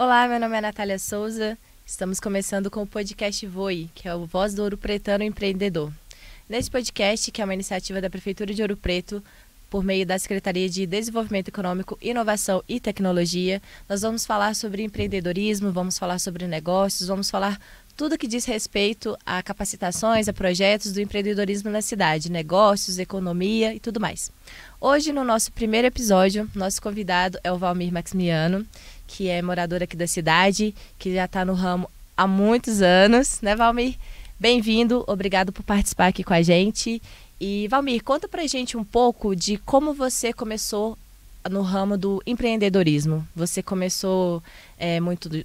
Olá, meu nome é Natália Souza. Estamos começando com o podcast Voe, que é o Voz do Ouro Pretano Empreendedor. Nesse podcast, que é uma iniciativa da Prefeitura de Ouro Preto, por meio da Secretaria de Desenvolvimento Econômico, Inovação e Tecnologia, nós vamos falar sobre empreendedorismo, vamos falar sobre negócios, vamos falar tudo que diz respeito a capacitações, a projetos do empreendedorismo na cidade, negócios, economia e tudo mais. Hoje, no nosso primeiro episódio, nosso convidado é o Valmir Maximiano, que é morador aqui da cidade, que já está no ramo há muitos anos, né, Valmir? Bem-vindo, obrigado por participar aqui com a gente. E, Valmir, conta pra gente um pouco de como você começou no ramo do empreendedorismo. Você começou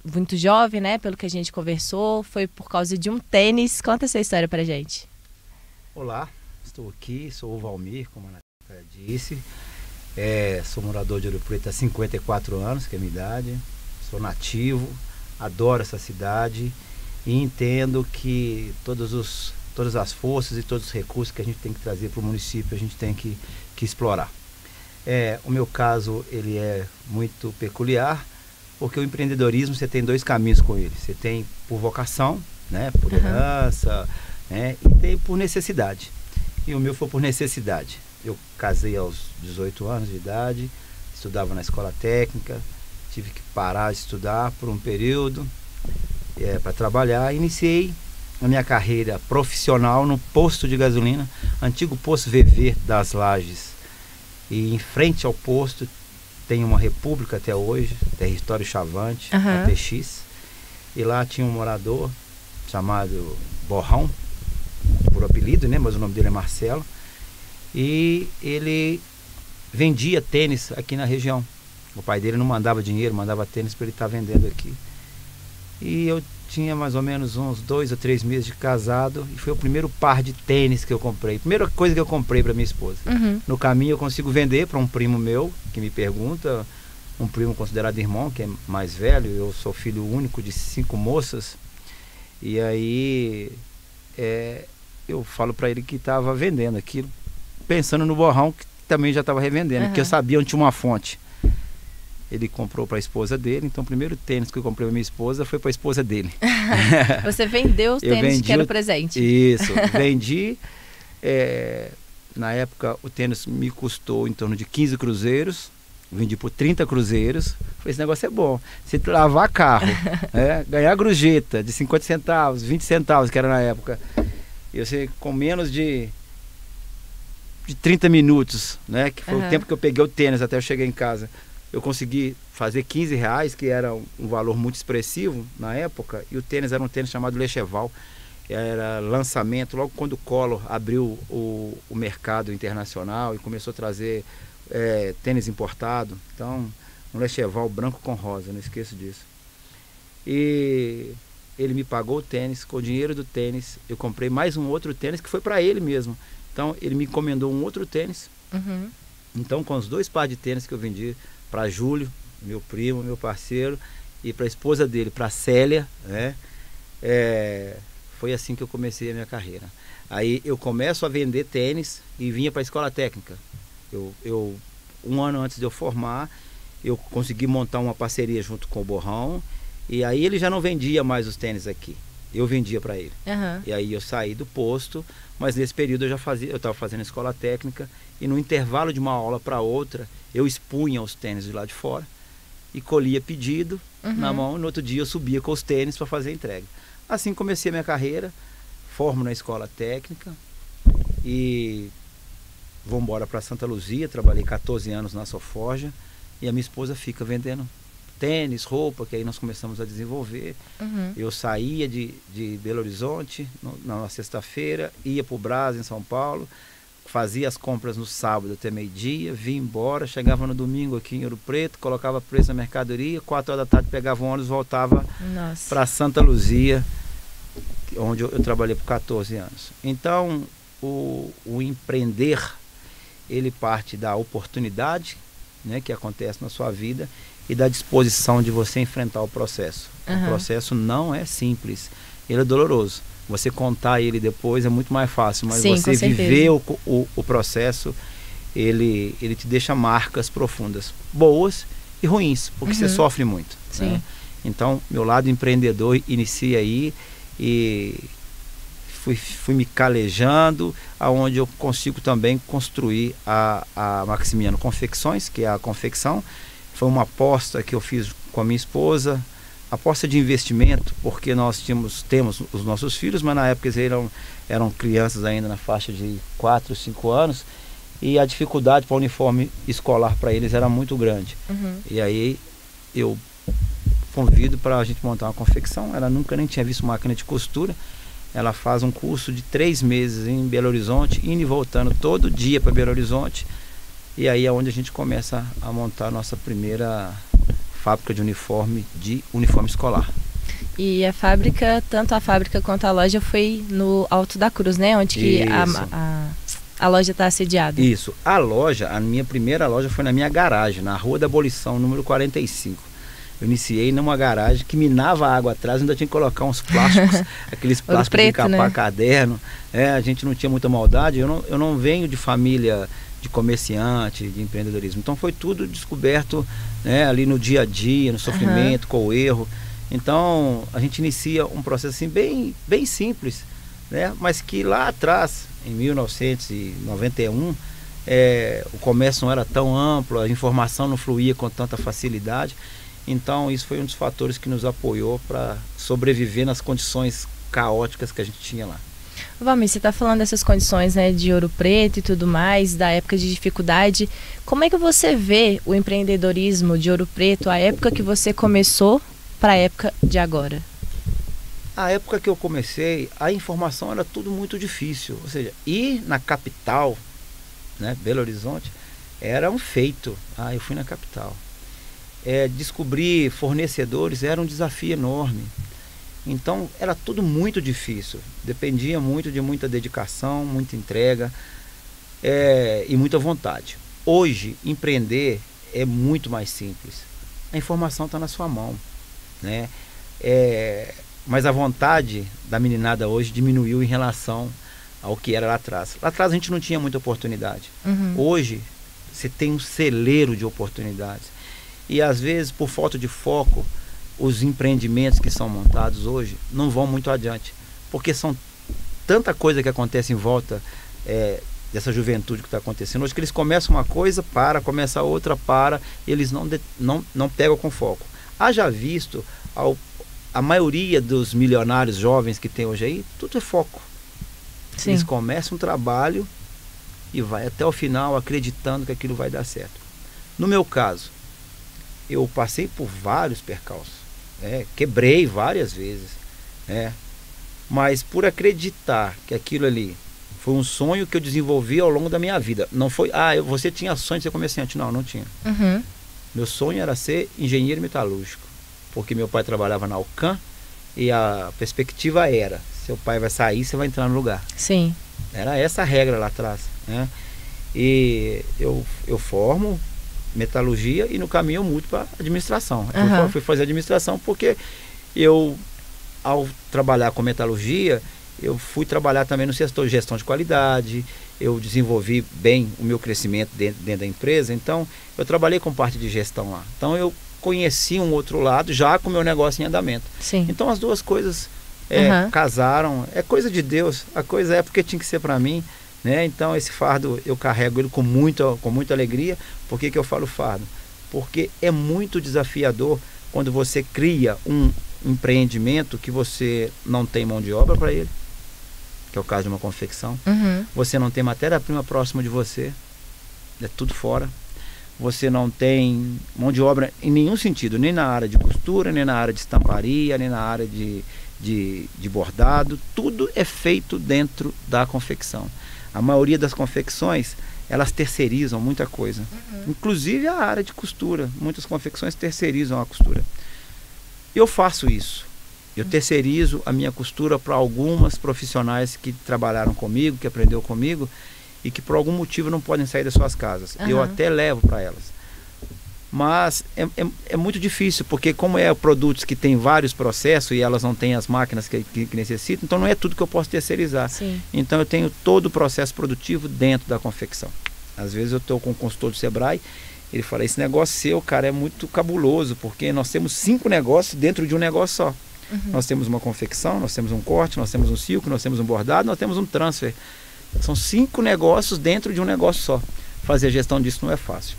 muito jovem, né? Pelo que a gente conversou, foi por causa de um tênis. Conta essa história pra gente. Olá, estou aqui, sou o Valmir, como a Natália disse. Sou morador de Ouro Preto há 54 anos, que é a minha idade. Sou nativo, adoro essa cidade e entendo que todas as forças e todos os recursos que a gente tem que trazer para o município, a gente tem que explorar. O meu caso, ele é muito peculiar, porque o empreendedorismo, você tem dois caminhos com ele. Você tem por vocação, né, por herança, né, e tem por necessidade. E o meu foi por necessidade. Eu casei aos 18 anos de idade, estudava na escola técnica, tive que parar de estudar por um período para trabalhar. Iniciei a minha carreira profissional no posto de gasolina, antigo posto VV das Lajes. E em frente ao posto tem uma república até hoje, Território Chavante, a TX. E lá tinha um morador chamado Borrão, por apelido, né? Mas o nome dele é Marcelo. E ele vendia tênis aqui na região. O pai dele não mandava dinheiro, mandava tênis para ele estar vendendo aqui. E eu tinha mais ou menos uns 2 ou 3 meses de casado e foi o primeiro par de tênis que eu comprei. Primeira coisa que eu comprei para minha esposa. No caminho eu consigo vender para um primo meu que me pergunta, um primo considerado irmão, que é mais velho. Eu sou filho único de 5 moças. E aí eu falo para ele que estava vendendo aquilo, pensando no Borrão, que também já estava revendendo, porque eu sabia onde tinha uma fonte. Ele comprou para a esposa dele, então o primeiro tênis que eu comprei para minha esposa foi para a esposa dele. Você vendeu os tênis que era o presente. Isso, vendi. Na época o tênis me custou em torno de 15 cruzeiros, vendi por 30 cruzeiros. Falei, esse negócio é bom. Se lavar carro, ganhar gorjeta de 50 centavos, 20 centavos, que era na época, eu sei, com menos de 30 minutos, né, que foi o tempo que eu peguei o tênis até eu chegar em casa, eu consegui fazer 15 reais, que era um valor muito expressivo na época, e o tênis era um tênis chamado Lecheval, era lançamento, logo quando o Collor abriu o mercado internacional e começou a trazer tênis importado, então um Lecheval branco com rosa, não esqueço disso. E ele me pagou o tênis, com o dinheiro do tênis, eu comprei mais um outro tênis que foi para ele mesmo, então ele me encomendou um outro tênis, então com os 2 pares de tênis que eu vendi para Júlio, meu primo, meu parceiro, e para a esposa dele, para Célia, né? Foi assim que eu comecei a minha carreira. Aí eu começo a vender tênis e vinha para a escola técnica. Um ano antes de eu formar, eu consegui montar uma parceria junto com o Borrão, e aí ele já não vendia mais os tênis aqui, eu vendia para ele. E aí eu saí do posto, mas nesse período eu estava fazendo escola técnica, e no intervalo de uma aula para outra, eu expunha os tênis de lá de fora e colhia pedido na mão, e no outro dia eu subia com os tênis para fazer a entrega. Assim comecei a minha carreira, formo na escola técnica e vou embora para Santa Luzia, trabalhei 14 anos na Soforja, e a minha esposa fica vendendo tênis, roupa, que aí nós começamos a desenvolver. Eu saía de Belo Horizonte na sexta-feira, ia para o Brás, em São Paulo, fazia as compras no sábado até meio-dia, vinha embora, chegava no domingo aqui em Ouro Preto, colocava preço na mercadoria, 4 horas da tarde pegava um ônibus, voltava para Santa Luzia, onde eu trabalhei por 14 anos. Então, o empreender, ele parte da oportunidade, né, que acontece na sua vida, e da disposição de você enfrentar o processo. O processo não é simples, ele é doloroso. Você contar ele depois é muito mais fácil, mas você viver o processo, ele te deixa marcas profundas, boas e ruins, porque você sofre muito, né? Então, meu lado empreendedor inicia aí e fui me calejando, aonde eu consigo também construir a Maximiano Confecções, que é a confecção. Foi uma aposta que eu fiz com a minha esposa, aposta de investimento, porque nós temos os nossos filhos, mas na época eles eram crianças ainda na faixa de 4, 5 anos, e a dificuldade para o uniforme escolar para eles era muito grande. E aí eu convido para a gente montar uma confecção. Ela nunca nem tinha visto máquina de costura. Ela faz um curso de 3 meses em Belo Horizonte, indo e voltando todo dia para Belo Horizonte. E aí é onde a gente começa a montar a nossa primeira fábrica de uniforme escolar. E a fábrica, tanto a fábrica quanto a loja, foi no Alto da Cruz, né? Onde que a loja está assediada. Isso. A minha primeira loja foi na minha garagem, na Rua da Abolição, número 45. Eu iniciei numa garagem que minava água atrás, ainda tinha que colocar uns plásticos, aqueles plásticos preto, de encapar, né? Caderno. A gente não tinha muita maldade. Eu não venho de família de comerciante, de empreendedorismo. Então foi tudo descoberto, né, ali no dia a dia, no sofrimento, com o erro. Então a gente inicia um processo assim bem simples, né, mas que lá atrás, em 1991, o comércio não era tão amplo, a informação não fluía com tanta facilidade. Então isso foi um dos fatores que nos apoiou para sobreviver nas condições caóticas que a gente tinha lá. Valmir, você está falando dessas condições, né, de Ouro Preto e tudo mais, da época de dificuldade. Como é que você vê o empreendedorismo de Ouro Preto, a época que você começou para a época de agora? A época que eu comecei, a informação era tudo muito difícil. Ou seja, ir na capital, né, Belo Horizonte, era um feito. Eu fui na capital. Descobrir fornecedores era um desafio enorme. Então era tudo muito difícil, dependia muito de muita dedicação, muita entrega e muita vontade. Hoje empreender é muito mais simples, a informação está na sua mão, né? Mas a vontade da meninada hoje diminuiu em relação ao que era lá atrás. Lá atrás a gente não tinha muita oportunidade. Hoje você tem um celeiro de oportunidades e às vezes por falta de foco os empreendimentos que são montados hoje não vão muito adiante, porque são tanta coisa que acontece em volta dessa juventude que está acontecendo hoje, que eles começam uma coisa, começa outra, e eles não pegam com foco. Haja visto a maioria dos milionários jovens que tem hoje aí, tudo é foco. Sim. Eles começam um trabalho e vai até o final acreditando que aquilo vai dar certo. No meu caso, eu passei por vários percalços. Quebrei várias vezes, mas por acreditar que aquilo ali foi um sonho que eu desenvolvi ao longo da minha vida. Não foi, você tinha sonho de ser comerciante. Não tinha. Meu sonho era ser engenheiro metalúrgico, porque meu pai trabalhava na Alcan e a perspectiva era, seu pai vai sair, você vai entrar no lugar. Sim. Era essa a regra lá atrás, né? E eu formo metalurgia e no caminho eu mudo para administração. Eu fui fazer administração porque ao trabalhar com metalurgia, eu fui trabalhar também no setor de gestão de qualidade, eu desenvolvi bem o meu crescimento dentro da empresa, então eu trabalhei com parte de gestão lá. Então eu conheci um outro lado já com o meu negócio em andamento. Sim. Então as duas coisas casaram, é coisa de Deus, a coisa é porque tinha que ser para mim. Então esse fardo eu carrego ele com muita alegria. Por que eu falo fardo? Porque é muito desafiador quando você cria um empreendimento que você não tem mão de obra para ele, que é o caso de uma confecção. Você não tem matéria-prima próxima de você, é tudo fora. Você não tem mão de obra em nenhum sentido, nem na área de costura, nem na área de estamparia, nem na área de bordado. Tudo é feito dentro da confecção. A maioria das confecções, elas terceirizam muita coisa. Inclusive a área de costura. Muitas confecções terceirizam a costura. Eu faço isso. Eu terceirizo a minha costura para algumas profissionais que trabalharam comigo, que aprenderam comigo e que por algum motivo não podem sair das suas casas. Eu até levo para elas. Mas é muito difícil, porque como produtos que têm vários processos e elas não têm as máquinas que necessitam, então não é tudo que eu posso terceirizar. Sim. Então eu tenho todo o processo produtivo dentro da confecção. Às vezes eu estou com um consultor do Sebrae Ele fala, esse negócio seu, cara, é muito cabuloso, porque nós temos 5 negócios dentro de um negócio só. Nós temos uma confecção, nós temos um corte, nós temos um silco, nós temos um bordado, nós temos um transfer. São 5 negócios dentro de um negócio só. Fazer a gestão disso não é fácil.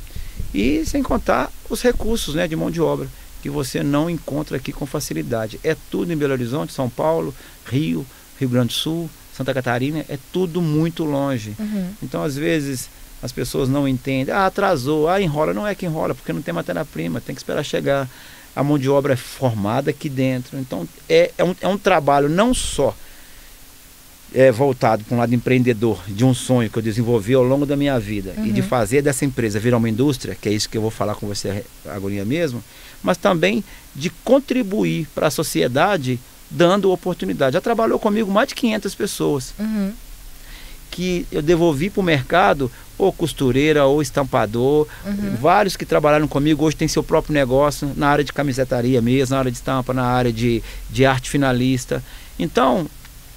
E sem contar os recursos, né, de mão de obra, que você não encontra aqui com facilidade. É tudo em Belo Horizonte, São Paulo, Rio, Rio Grande do Sul, Santa Catarina, é tudo muito longe. Então, às vezes, as pessoas não entendem. Atrasou, enrola. Não é que enrola, porque não tem matéria-prima, tem que esperar chegar. A mão de obra é formada aqui dentro. Então, é um trabalho não só voltado para um lado empreendedor, de um sonho que eu desenvolvi ao longo da minha vida, e de fazer dessa empresa virar uma indústria, que é isso que eu vou falar com você agora mesmo, mas também de contribuir para a sociedade dando oportunidade. Já trabalhou comigo mais de 500 pessoas que eu devolvi para o mercado, ou costureira, ou estampador. Vários que trabalharam comigo hoje têm seu próprio negócio na área de camisetaria mesmo, na área de estampa, na área de arte finalista. Então,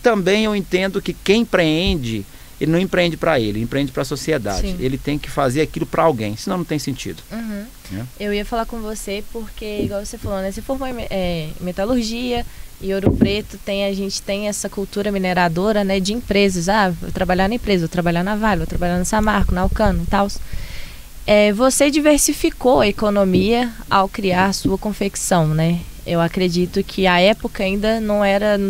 também eu entendo que quem empreende, ele não empreende para ele empreende para a sociedade. Sim. Ele tem que fazer aquilo para alguém, senão não tem sentido. Eu ia falar com você porque, igual você falou, né? Você formou em metalurgia, e Ouro Preto a gente tem essa cultura mineradora, né, de empresas. Vou trabalhar na empresa, vou trabalhar na Vale, vou trabalhar na Samarco, na Alcano e tal. Você diversificou a economia ao criar a sua confecção, né? Eu acredito que a época ainda não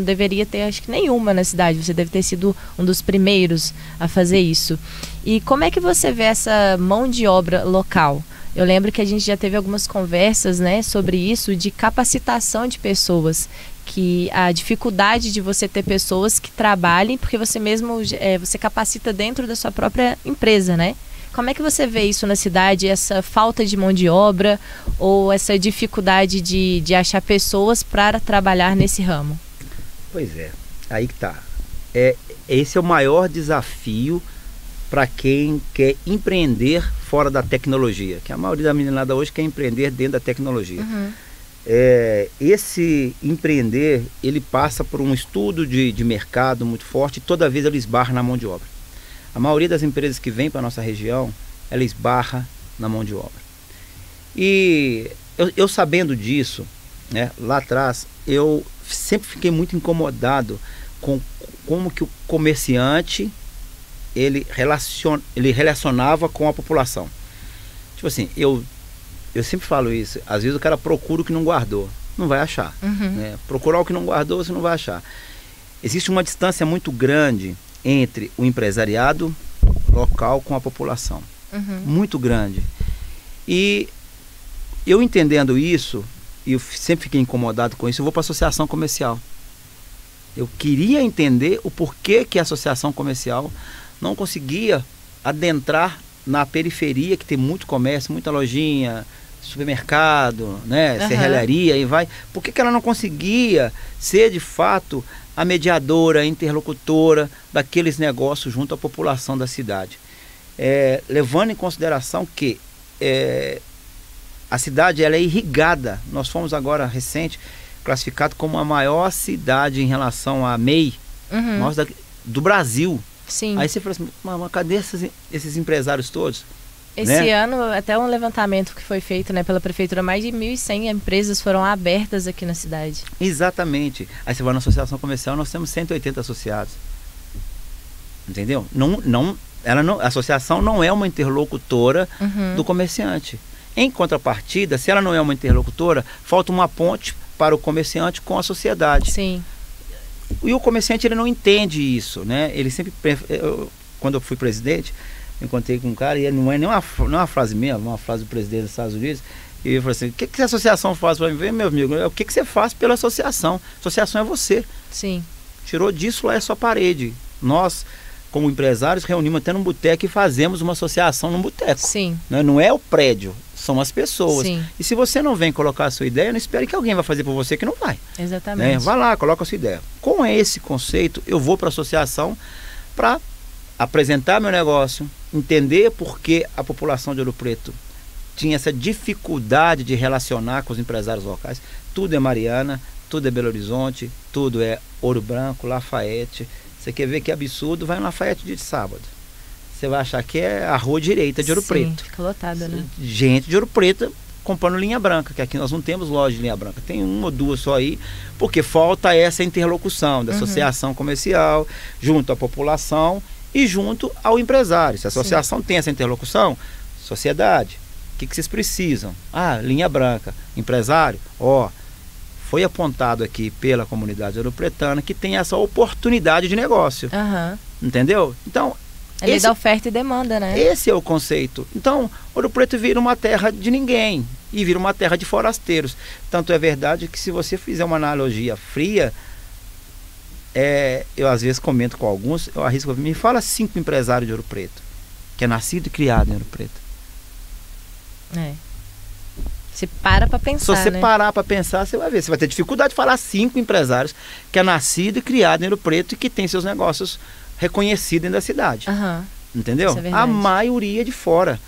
deveria ter, acho que nenhuma na cidade. Você deve ter sido um dos primeiros a fazer isso. E como é que você vê essa mão de obra local? Eu lembro que a gente já teve algumas conversas, né, sobre isso, de capacitação de pessoas, que a dificuldade de você ter pessoas que trabalhem, porque você mesmo você capacita dentro da sua própria empresa, né? Como é que você vê isso na cidade, essa falta de mão de obra ou essa dificuldade de achar pessoas para trabalhar nesse ramo? Pois é, aí que tá. Esse é o maior desafio para quem quer empreender fora da tecnologia, que a maioria da meninada hoje quer empreender dentro da tecnologia. Esse empreender, ele passa por um estudo de mercado muito forte e toda vez ele esbarra na mão de obra. A maioria das empresas que vem para a nossa região, ela esbarra na mão de obra. E eu sabendo disso, né, lá atrás, eu sempre fiquei muito incomodado com como que o comerciante ele relacionava com a população. Tipo assim, eu sempre falo isso, às vezes o cara procura o que não guardou, não vai achar. Né? Procurar o que não guardou, você não vai achar. Existe uma distância muito grande entre o empresariado local com a população. Muito grande. E eu entendendo isso, e eu sempre fiquei incomodado com isso, eu vou para a associação comercial. Eu queria entender o porquê que a associação comercial não conseguia adentrar na periferia, que tem muito comércio, muita lojinha, supermercado, né, serralharia, e vai. Por que ela não conseguia ser de fato a mediadora, a interlocutora daqueles negócios junto à população da cidade? Levando em consideração que a cidade ela é irrigada. Nós fomos agora recente classificado como a maior cidade em relação à MEI do Brasil. Sim. Aí você fala assim, mas cadê esses empresários todos? Esse ano, até um levantamento que foi feito, né, pela prefeitura, mais de 1.100 empresas foram abertas aqui na cidade. Exatamente. Aí você vai na associação comercial, nós temos 180 associados. Entendeu? A associação não é uma interlocutora do comerciante. Em contrapartida, se ela não é uma interlocutora, falta uma ponte para o comerciante com a sociedade. Sim. E o comerciante ele não entende isso, né? Ele sempre, quando eu fui presidente, eu encontrei com um cara e ele não é nem uma frase minha, uma frase do presidente dos Estados Unidos. E ele falou assim: o que a associação faz para mim? Meu amigo, o que você faz pela associação? Associação é você. Sim. Tirou disso, lá é sua parede. Nós, como empresários, reunimos até num boteco e fazemos uma associação num boteco. Sim. Não é o prédio, são as pessoas. Sim. E se você não vem colocar a sua ideia, não espere que alguém vai fazer por você que não vai. Exatamente. Vai lá, coloca a sua ideia. Com esse conceito, eu vou para a associação para apresentar meu negócio, entender por que a população de Ouro Preto tinha essa dificuldade de relacionar com os empresários locais. Tudo é Mariana, tudo é Belo Horizonte, tudo é Ouro Branco, Lafayette. Você quer ver que absurdo? Vai no Lafayette dia de sábado. você vai achar que é a rua direita de Ouro Preto. Fica lotado, né? Gente de Ouro Preto comprando linha branca, que aqui nós não temos loja de linha branca, tem uma ou duas só aí, porque falta essa interlocução da associação comercial junto à população e junto ao empresário. Se a associação tem essa interlocução, sociedade, o que vocês precisam? Linha branca, empresário, foi apontado aqui pela comunidade ouropretana que tem essa oportunidade de negócio. Entendeu? Então, é lei da oferta e demanda, né? Esse é o conceito. Então, Ouro Preto vira uma terra de ninguém e vira uma terra de forasteiros. Tanto é verdade que, se você fizer uma analogia fria, eu às vezes comento com alguns, eu arrisco, me fala 5 empresários de Ouro Preto, que é nascido e criado em Ouro Preto. Você para pensar, Se você parar para pensar, você vai ver. Você vai ter dificuldade de falar 5 empresários que é nascido e criado em Ouro Preto e que tem seus negócios reconhecidos dentro da cidade. Entendeu? Isso é a maioria de fora.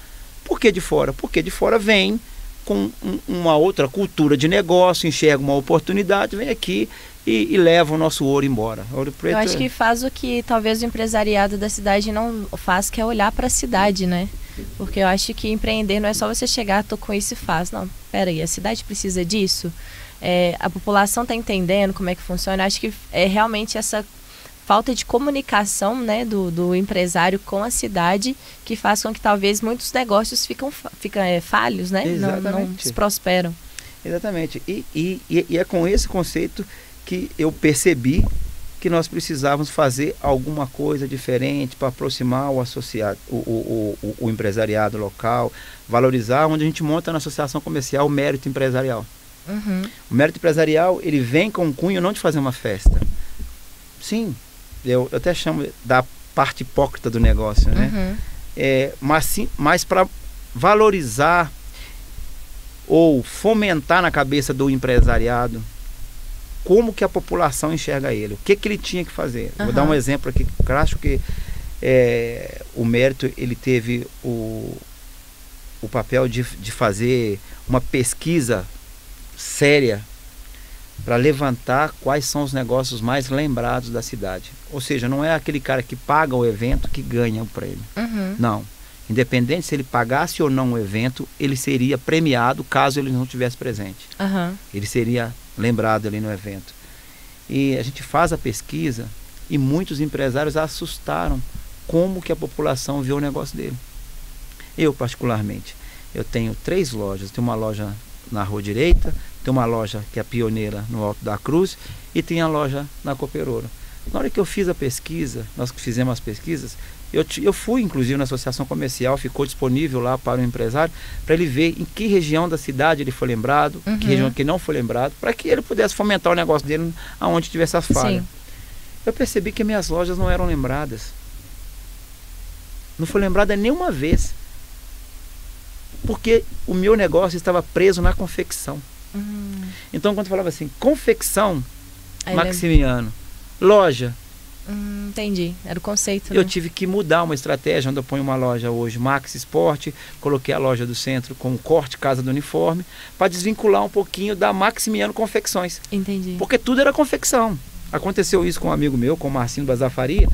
Por que de fora? Porque de fora vem com uma outra cultura de negócio, enxerga uma oportunidade, vem aqui e leva o nosso ouro embora. Ouro Preto, eu acho que faz o que talvez o empresariado da cidade não faz, que é olhar para a cidade, né? Porque eu acho que empreender não é só você chegar, tô com isso e faz. Não, peraí, a cidade precisa disso? A população está entendendo como é que funciona? Eu acho que é realmente essa falta de comunicação, né, do empresário com a cidade que faz com que talvez muitos negócios ficam falhos, né? Não se prosperam. Exatamente. E é com esse conceito que eu percebi que nós precisávamos fazer alguma coisa diferente para aproximar o associado, o empresariado local, valorizar, onde a gente monta na associação comercial o mérito empresarial. O mérito empresarial, ele vem com o cunho não de fazer uma festa. Sim, eu até chamo da parte hipócrita do negócio, né? Mas para valorizar ou fomentar na cabeça do empresariado como que a população enxerga ele, o que ele tinha que fazer. Vou dar um exemplo aqui, eu acho que o mérito, ele teve o papel de fazer uma pesquisa séria para levantar quais são os negócios mais lembrados da cidade. Ou seja, não é aquele cara que paga o evento que ganha o prêmio. Não. Independente se ele pagasse ou não o evento, ele seria premiado caso ele não estivesse presente. Ele seria lembrado ali no evento. E a gente faz a pesquisa e muitos empresários assustaram como que a população vê o negócio dele. Eu, particularmente, eu tenho 3 lojas. Tenho uma loja na Rua Direita, tem uma loja que é pioneira no Alto da Cruz e tem a loja na Cooperouro. Na hora que eu fiz a pesquisa, nós que fizemos as pesquisas, eu fui inclusive na associação comercial, ficou disponível lá para o empresário, para ele ver em que região da cidade ele foi lembrado, que região que não foi lembrado, para que ele pudesse fomentar o negócio dele aonde tivesse a falha. Eu percebi que minhas lojas não eram lembradas. Não foi lembrada nenhuma vez. Porque o meu negócio estava preso na confecção. Então, quando eu falava assim, confecção, Maximiano, loja. Entendi, era o conceito. Eu tive que mudar uma estratégia, onde eu ponho uma loja hoje, Max Sport, coloquei a loja do centro com corte Casa do Uniforme, para desvincular um pouquinho da Maximiano Confecções. Entendi. Porque tudo era confecção. Aconteceu isso com um amigo meu, com o Marcinho Bazar Faria,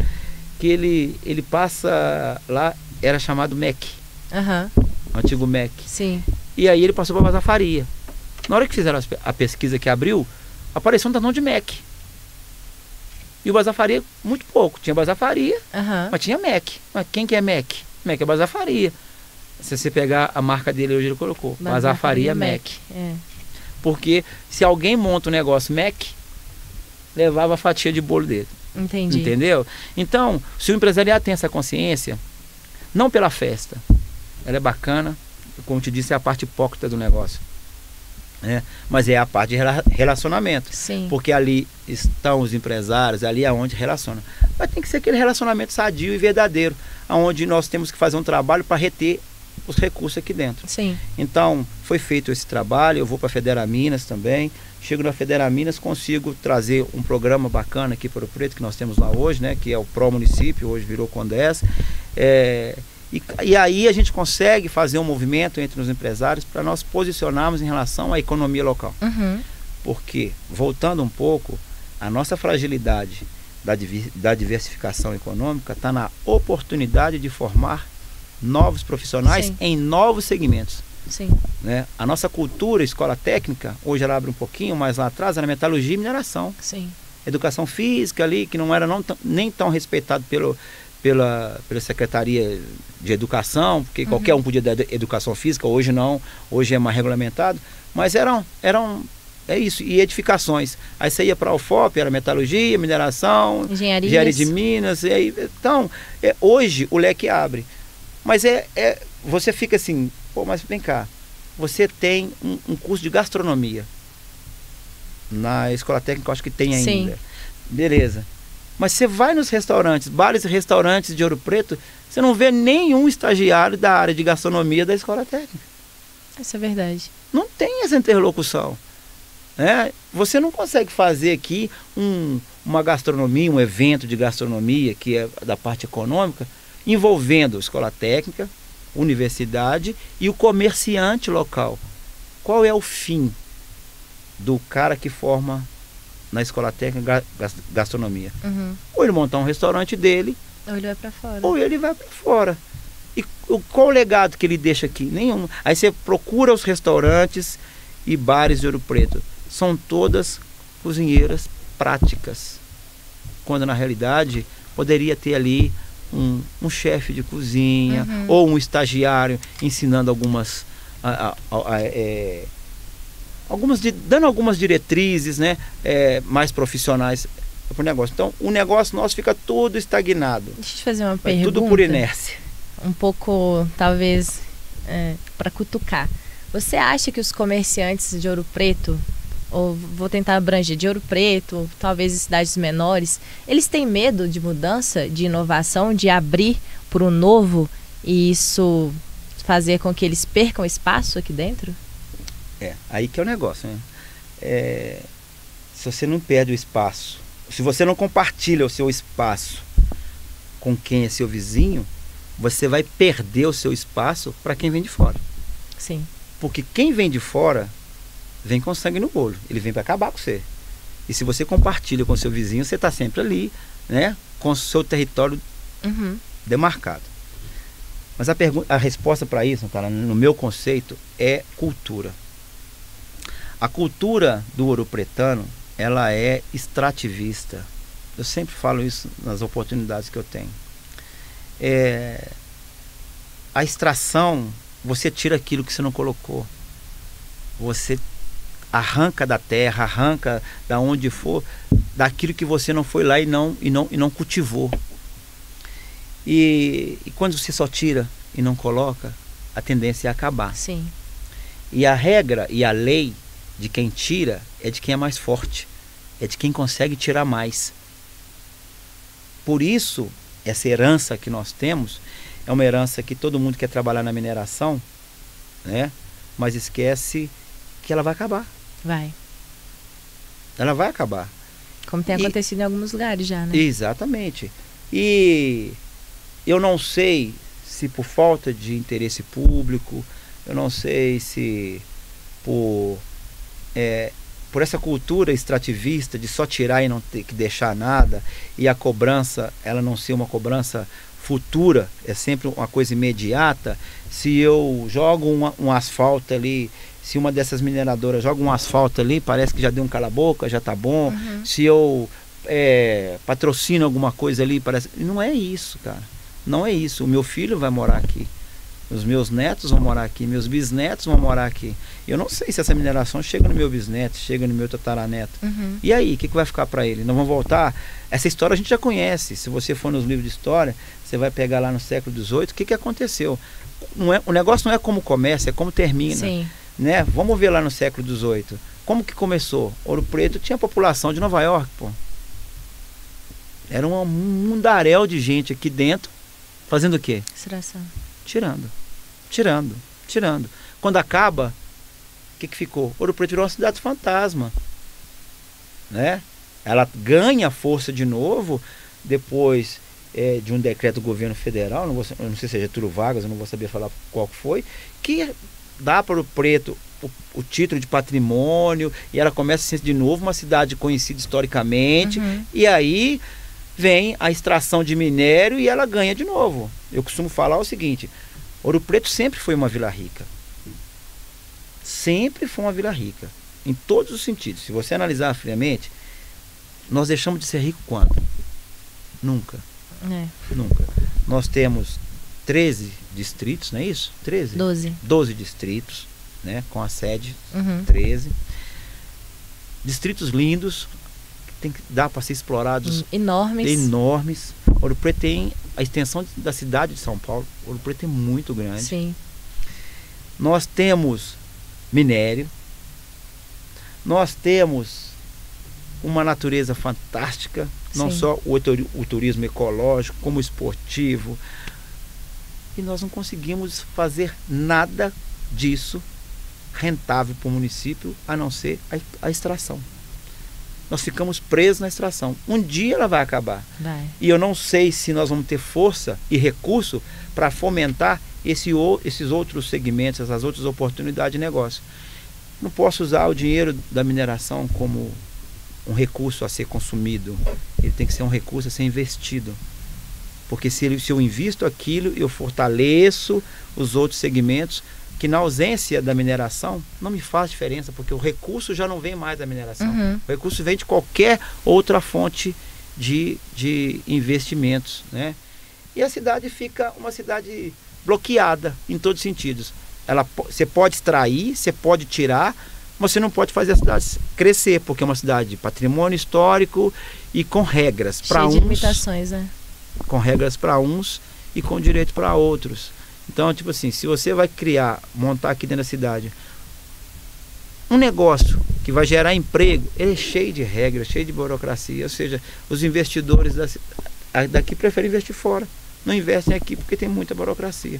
que ele passa lá, era chamado MEC. O antigo MEC. Sim. E aí ele passou para Bazar Faria. Na hora que fizeram a pesquisa que abriu, apareceu um tanão de MEC. E o Bazar Faria, muito pouco. Tinha Bazar Faria, mas tinha MEC. Mas quem que é MEC? MEC é Bazar Faria. Se você pegar a marca dele hoje, ele colocou Bazar Faria MEC. Porque se alguém monta um negócio MEC, levava a fatia de bolo dele. Entendi. Entendeu? Então, se o empresariado tem essa consciência, não pela festa, ela é bacana, como te disse, é a parte hipócrita do negócio. Mas é a parte de relacionamento. Sim. Porque ali estão os empresários, ali é onde relaciona. Mas tem que ser aquele relacionamento sadio e verdadeiro, onde nós temos que fazer um trabalho para reter os recursos aqui dentro. Sim. Então, foi feito esse trabalho, eu vou para a Federaminas também, chego na Federaminas, consigo trazer um programa bacana aqui para o Preto, que nós temos lá hoje, né, que é o Pro Município, hoje virou Condes. E aí a gente consegue fazer um movimento entre os empresários para nós posicionarmos em relação à economia local. Porque, voltando um pouco, a nossa fragilidade da diversificação econômica está na oportunidade de formar novos profissionais em novos segmentos. Sim. Né? A nossa cultura, escola técnica, hoje ela abre um pouquinho, mas lá atrás era metalurgia e mineração. Sim. Educação física ali, que não era nem tão respeitado pela Secretaria de Educação, porque qualquer um podia dar educação física, hoje não, hoje é mais regulamentado, mas eram é isso, e edificações. Aí você ia para a UFOP, era metalurgia, mineração, engenharia de minas, e aí, então, hoje o leque abre. Mas você fica assim, pô, mas vem cá, você tem um curso de gastronomia na escola técnica, eu acho que tem ainda. Sim. Beleza. Mas você vai nos restaurantes, bares e restaurantes de Ouro Preto, você não vê nenhum estagiário da área de gastronomia da escola técnica. Isso é verdade. Não tem essa interlocução. Né? Você não consegue fazer aqui uma gastronomia, um evento de gastronomia, que é da parte econômica, envolvendo escola técnica, universidade e o comerciante local. Qual é o fim do cara que forma na escola técnica gastronomia? Ou ele montar um restaurante dele, ou ele vai para fora. Ou ele vai para fora. E qual o legado que ele deixa aqui? Nenhum. Aí você procura os restaurantes e bares de Ouro Preto. São todas cozinheiras práticas. Quando na realidade poderia ter ali um chefe de cozinha ou um estagiário ensinando dando algumas diretrizes, né, mais profissionais para o negócio. Então, o negócio nosso fica todo estagnado. Deixa eu te fazer uma pergunta. Tudo por inércia. Um pouco, talvez, para cutucar. Você acha que os comerciantes de Ouro Preto, ou vou tentar abranger, de Ouro Preto, talvez em cidades menores, eles têm medo de mudança, de inovação, de abrir para o novo e isso fazer com que eles percam espaço aqui dentro? Aí que é o negócio, né? Se você não perde o espaço, se você não compartilha o seu espaço com quem é seu vizinho, você vai perder o seu espaço para quem vem de fora. Sim. Porque quem vem de fora vem com sangue no olho, ele vem para acabar com você. E se você compartilha com seu vizinho, você está sempre ali, né, com o seu território demarcado. Mas a resposta para isso, cara, no meu conceito, é cultura. A cultura do ouropretano, ela é extrativista. Eu sempre falo isso nas oportunidades que eu tenho. A extração, você tira aquilo que você não colocou. Você arranca da terra, arranca da onde for, daquilo que você não foi lá e não cultivou. E quando você só tira e não coloca, a tendência é acabar. Sim. E a regra e a lei de quem tira é de quem é mais forte, é de quem consegue tirar mais. Por isso, essa herança que nós temos é uma herança que todo mundo quer trabalhar na mineração, né? Mas esquece que ela vai acabar. Vai. Ela vai acabar. Como tem acontecido em alguns lugares já, né? Exatamente. E eu não sei se por falta de interesse público, eu não sei se por essa cultura extrativista de só tirar e não ter que deixar nada, e a cobrança, ela não ser uma cobrança futura, é sempre uma coisa imediata. Se eu jogo um asfalto ali, se uma dessas mineradoras joga um asfalto ali, parece que já deu um cala-boca, já tá bom. Se eu patrocino alguma coisa ali, parece... Não é isso, cara. Não é isso. O meu filho vai morar aqui. Os meus netos vão morar aqui. Meus bisnetos vão morar aqui. Eu não sei se essa mineração chega no meu bisneto, chega no meu tataraneto. E aí, o que vai ficar para ele? Não vão voltar? Essa história a gente já conhece. Se você for nos livros de história, você vai pegar lá no século XVIII, o que aconteceu? O negócio não é como começa, é como termina. Sim. Né? Vamos ver lá no século XVIII. Como que começou? Ouro Preto tinha a população de Nova York, pô. Era um mundaréu de gente aqui dentro, fazendo o quê? Extração. Tirando. Quando acaba, o que ficou? Ouro Preto virou uma cidade fantasma, né? Ela ganha força de novo depois de um decreto do governo federal, eu não sei se é Getúlio Vargas, eu não vou saber falar qual foi, que dá para o Preto o título de patrimônio, e ela começa a ser de novo uma cidade conhecida historicamente. E aí vem a extração de minério e ela ganha de novo. Eu costumo falar o seguinte: Ouro Preto sempre foi uma vila rica. Sempre foi uma vila rica, em todos os sentidos. Se você analisar friamente, nós deixamos de ser ricos quando? Nunca. Nunca. Nós temos 13 distritos, não é isso? 13? 12 distritos, né? Com a sede, 13. Distritos lindos, que dá para ser explorados. Enormes. Ouro Preto tem a extensão da cidade de São Paulo. Ouro Preto é muito grande. Sim. Nós temos minério. Nós temos uma natureza fantástica, não só o turismo ecológico, como o esportivo. E nós não conseguimos fazer nada disso rentável para o município, a não ser a extração. Nós ficamos presos na extração. Um dia ela vai acabar. E eu não sei se nós vamos ter força e recurso para fomentar esses outros segmentos, essas outras oportunidades de negócio. Não posso usar o dinheiro da mineração como um recurso a ser consumido. Ele tem que ser um recurso a ser investido. Porque se eu invisto aquilo, eu fortaleço os outros segmentos, que na ausência da mineração não me faz diferença, porque o recurso já não vem mais da mineração. O recurso vem de qualquer outra fonte de investimentos, né? E a cidade fica uma cidade bloqueada em todos os sentidos. Você pode extrair, você pode tirar, mas você não pode fazer a cidade crescer, porque é uma cidade de patrimônio histórico e com regras para uns. Cheio de limitações, né? Com regras para uns e com direito para outros. Então, tipo assim, se você vai montar aqui dentro da cidade um negócio que vai gerar emprego, ele é cheio de regras, cheio de burocracia. Ou seja, os investidores daqui preferem investir fora, não investem aqui porque tem muita burocracia.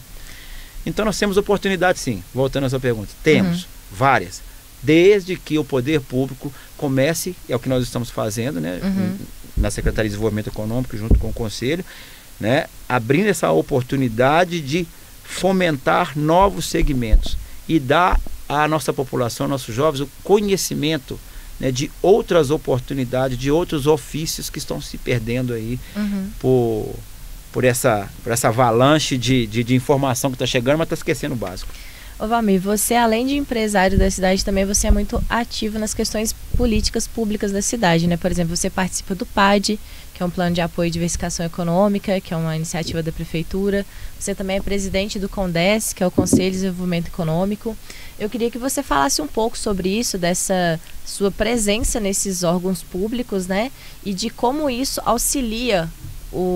Então nós temos oportunidades, sim. Voltando à sua pergunta, temos várias, desde que o poder público comece, é o que nós estamos fazendo, né, na Secretaria de Desenvolvimento Econômico, junto com o Conselho, né, abrindo essa oportunidade de fomentar novos segmentos e dar à nossa população, aos nossos jovens, o conhecimento, né, de outras oportunidades, de outros ofícios que estão se perdendo aí por essa avalanche de informação que está chegando, mas está esquecendo o básico. Ô Valmir, você além de empresário da cidade, também você é muito ativo nas questões políticas públicas da cidade, né? Por exemplo, você participa do PAD, que é um plano de apoio e diversificação econômica, que é uma iniciativa da prefeitura. Você também é presidente do CONDES, que é o Conselho de Desenvolvimento Econômico. Eu queria que você falasse um pouco sobre isso, dessa sua presença nesses órgãos públicos, né? E de como isso auxilia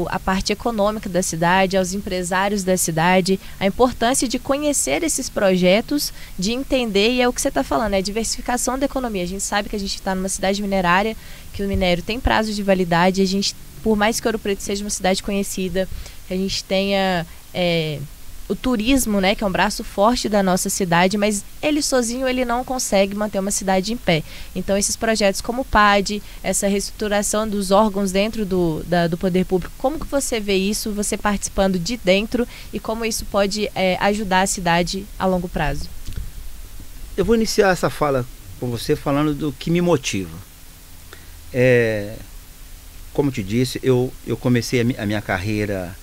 a parte econômica da cidade, aos empresários da cidade, a importância de conhecer esses projetos, de entender, e é o que você está falando, é diversificação da economia. A gente sabe que a gente está numa cidade minerária, que o minério tem prazo de validade, a gente, por mais que Ouro Preto seja uma cidade conhecida, que a gente tenha o turismo, né, que é um braço forte da nossa cidade, mas ele sozinho ele não consegue manter uma cidade em pé. Então esses projetos como o PAD, essa reestruturação dos órgãos dentro do poder público, como que você vê isso, você participando de dentro, e como isso pode ajudar a cidade a longo prazo? Eu vou iniciar essa fala com você falando do que me motiva. Como eu te disse, eu comecei a minha carreira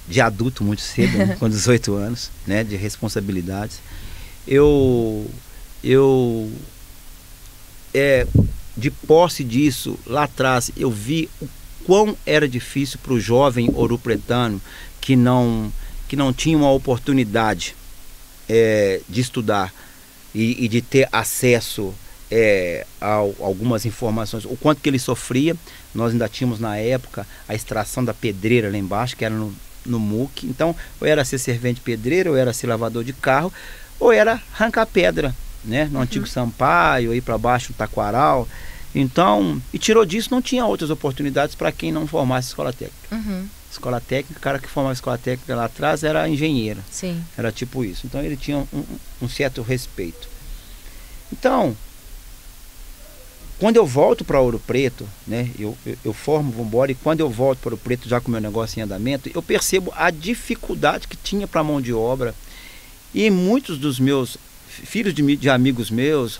de adulto muito cedo, né, com 18 anos, né, de responsabilidades. De posse disso, lá atrás, eu vi o quão era difícil para o jovem ouropretano que não tinha uma oportunidade de estudar e de ter acesso a algumas informações, o quanto que ele sofria. Nós ainda tínhamos na época a extração da pedreira lá embaixo, que era no MUC. Então, ou era ser servente pedreiro, ou era ser lavador de carro, ou era arrancar pedra, né, no antigo Sampaio, ir para baixo no Taquaral. Então, e tirou disso, não tinha outras oportunidades para quem não formasse escola técnica. Escola técnica, o cara que formava escola técnica lá atrás era engenheiro. Sim. Era tipo isso. Então, ele tinha um certo respeito. Então, quando eu volto para Ouro Preto, né, eu formo, vou embora, e quando eu volto para Ouro Preto, já com o meu negócio em andamento, eu percebo a dificuldade que tinha para a mão de obra. E muitos dos meus filhos de amigos meus,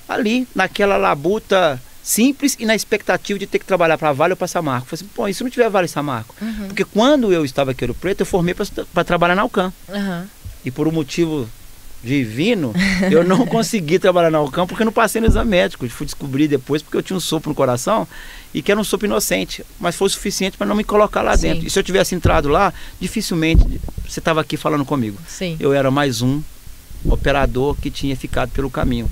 ali naquela labuta simples e na expectativa de ter que trabalhar para a Vale ou para a Samarco. Eu falei assim, pô, e se não tiver Vale e Samarco? Porque quando eu estava aqui em Ouro Preto, eu formei para trabalhar na Alcan. E por um motivo divino, eu não consegui trabalhar na Alcan porque eu não passei no exame médico. Eu fui descobrir depois porque eu tinha um sopro no coração e que era um sopro inocente, mas foi o suficiente para não me colocar lá dentro. E se eu tivesse entrado lá, dificilmente você estava aqui falando comigo. Sim. Eu era mais um operador que tinha ficado pelo caminho.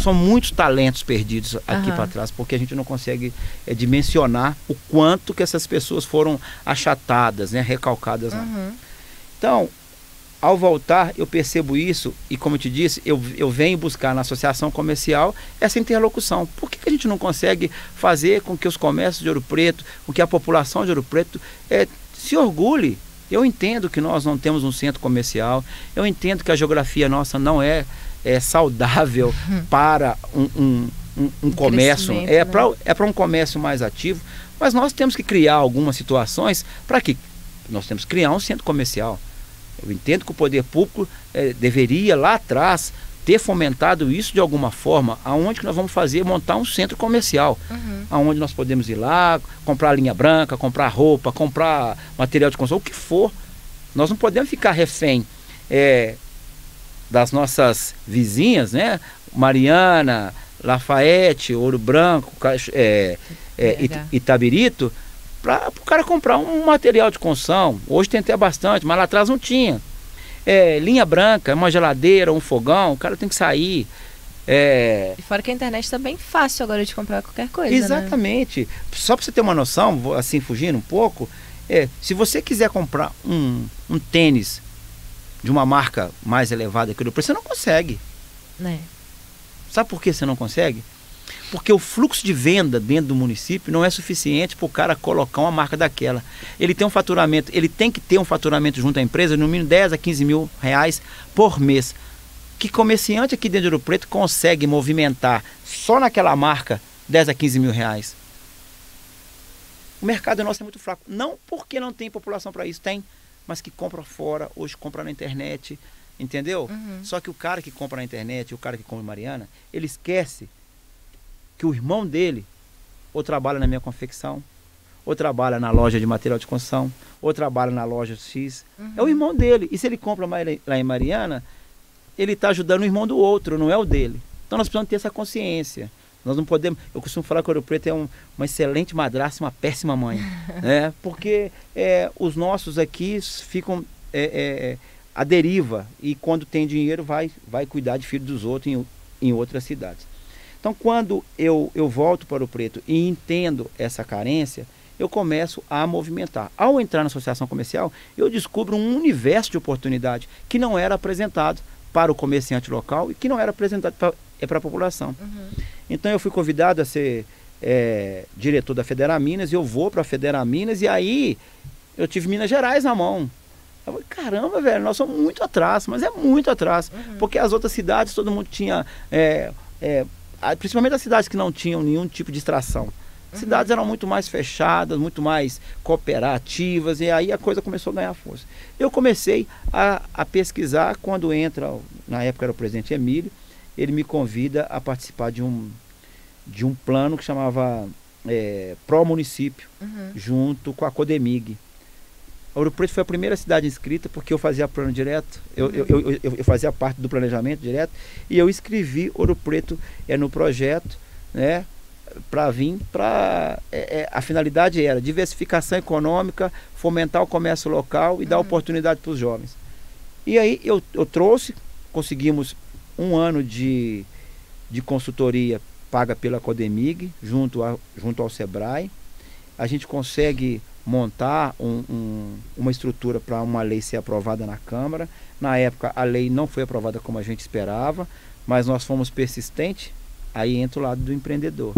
São muitos talentos perdidos aqui para trás, porque a gente não consegue dimensionar o quanto que essas pessoas foram achatadas, né, recalcadas lá. Então, ao voltar, eu percebo isso e, como eu te disse, eu venho buscar na associação comercial essa interlocução. Por que a gente não consegue fazer com que os comércios de Ouro Preto, com que a população de Ouro Preto se orgulhe? Eu entendo que nós não temos um centro comercial, eu entendo que a geografia nossa não é saudável para um comércio, para um comércio mais ativo, mas nós temos que criar algumas situações para que nós temos que criar um centro comercial. Eu entendo que o poder público deveria lá atrás ter fomentado isso de alguma forma, aonde que nós vamos montar um centro comercial, aonde nós podemos ir lá, comprar linha branca, comprar roupa, comprar material de construção, o que for. Nós não podemos ficar refém das nossas vizinhas, né? Mariana, Lafayette, Ouro Branco, Itabirito, para o cara comprar um material de construção. Hoje tem até bastante, mas lá atrás não tinha. Linha branca, uma geladeira, um fogão, o cara tem que sair. E fora que a internet está bem fácil agora de comprar qualquer coisa. Exatamente. Né? Só para você ter uma noção, assim, fugindo um pouco, se você quiser comprar um tênis de uma marca mais elevada que o preço, você não consegue. Sabe por que você não consegue? Porque o fluxo de venda dentro do município não é suficiente para o cara colocar uma marca daquela. Ele tem um faturamento, ele tem que ter um faturamento junto à empresa, no mínimo 10 a 15 mil reais por mês. Que comerciante aqui dentro de Ouro Preto consegue movimentar só naquela marca 10 a 15 mil reais? O mercado nosso é muito fraco. Não porque não tem população para isso, tem, mas que compra fora, hoje compra na internet, entendeu? Só que o cara que compra na internet, o cara que compra em Mariana, ele esquece que o irmão dele ou trabalha na minha confecção, ou trabalha na loja de material de construção, ou trabalha na loja X. É o irmão dele. E se ele compra lá em Mariana, ele está ajudando o irmão do outro, não é o dele. Então nós precisamos ter essa consciência. Nós não podemos... Eu costumo falar que Ouro Preto é uma excelente madrasta e uma péssima mãe. Né? Porque os nossos aqui ficam à deriva. E quando tem dinheiro, vai cuidar de filhos dos outros em outras cidades. Então, quando eu volto para o Preto e entendo essa carência, eu começo a movimentar. Ao entrar na associação comercial, eu descubro um universo de oportunidade que não era apresentado para o comerciante local e que não era apresentado para a população. Então, eu fui convidado a ser diretor da Federaminas, e eu vou para a Federaminas, e aí eu tive Minas Gerais na mão. Eu falei, caramba, velho, nós somos muito atrás, mas é muito atrás, porque as outras cidades, todo mundo tinha... principalmente as cidades que não tinham nenhum tipo de extração. Cidades eram muito mais fechadas, muito mais cooperativas, e aí a coisa começou a ganhar força. Eu comecei a pesquisar quando entra, na época era o presidente Emílio, ele me convida a participar de um plano que chamava Pro Município, junto com a Codemig. Ouro Preto foi a primeira cidade inscrita porque eu fazia plano direto, eu fazia parte do planejamento direto, e eu inscrevi Ouro Preto no projeto, né, para vir a finalidade era diversificação econômica, fomentar o comércio local e dar oportunidade para os jovens. E aí eu trouxe, conseguimos um ano de consultoria paga pela Codemig, junto ao Sebrae. A gente consegue montar uma estrutura para uma lei ser aprovada na Câmara. Na época a lei não foi aprovada como a gente esperava, mas nós fomos persistentes. Aí entra o lado do empreendedor,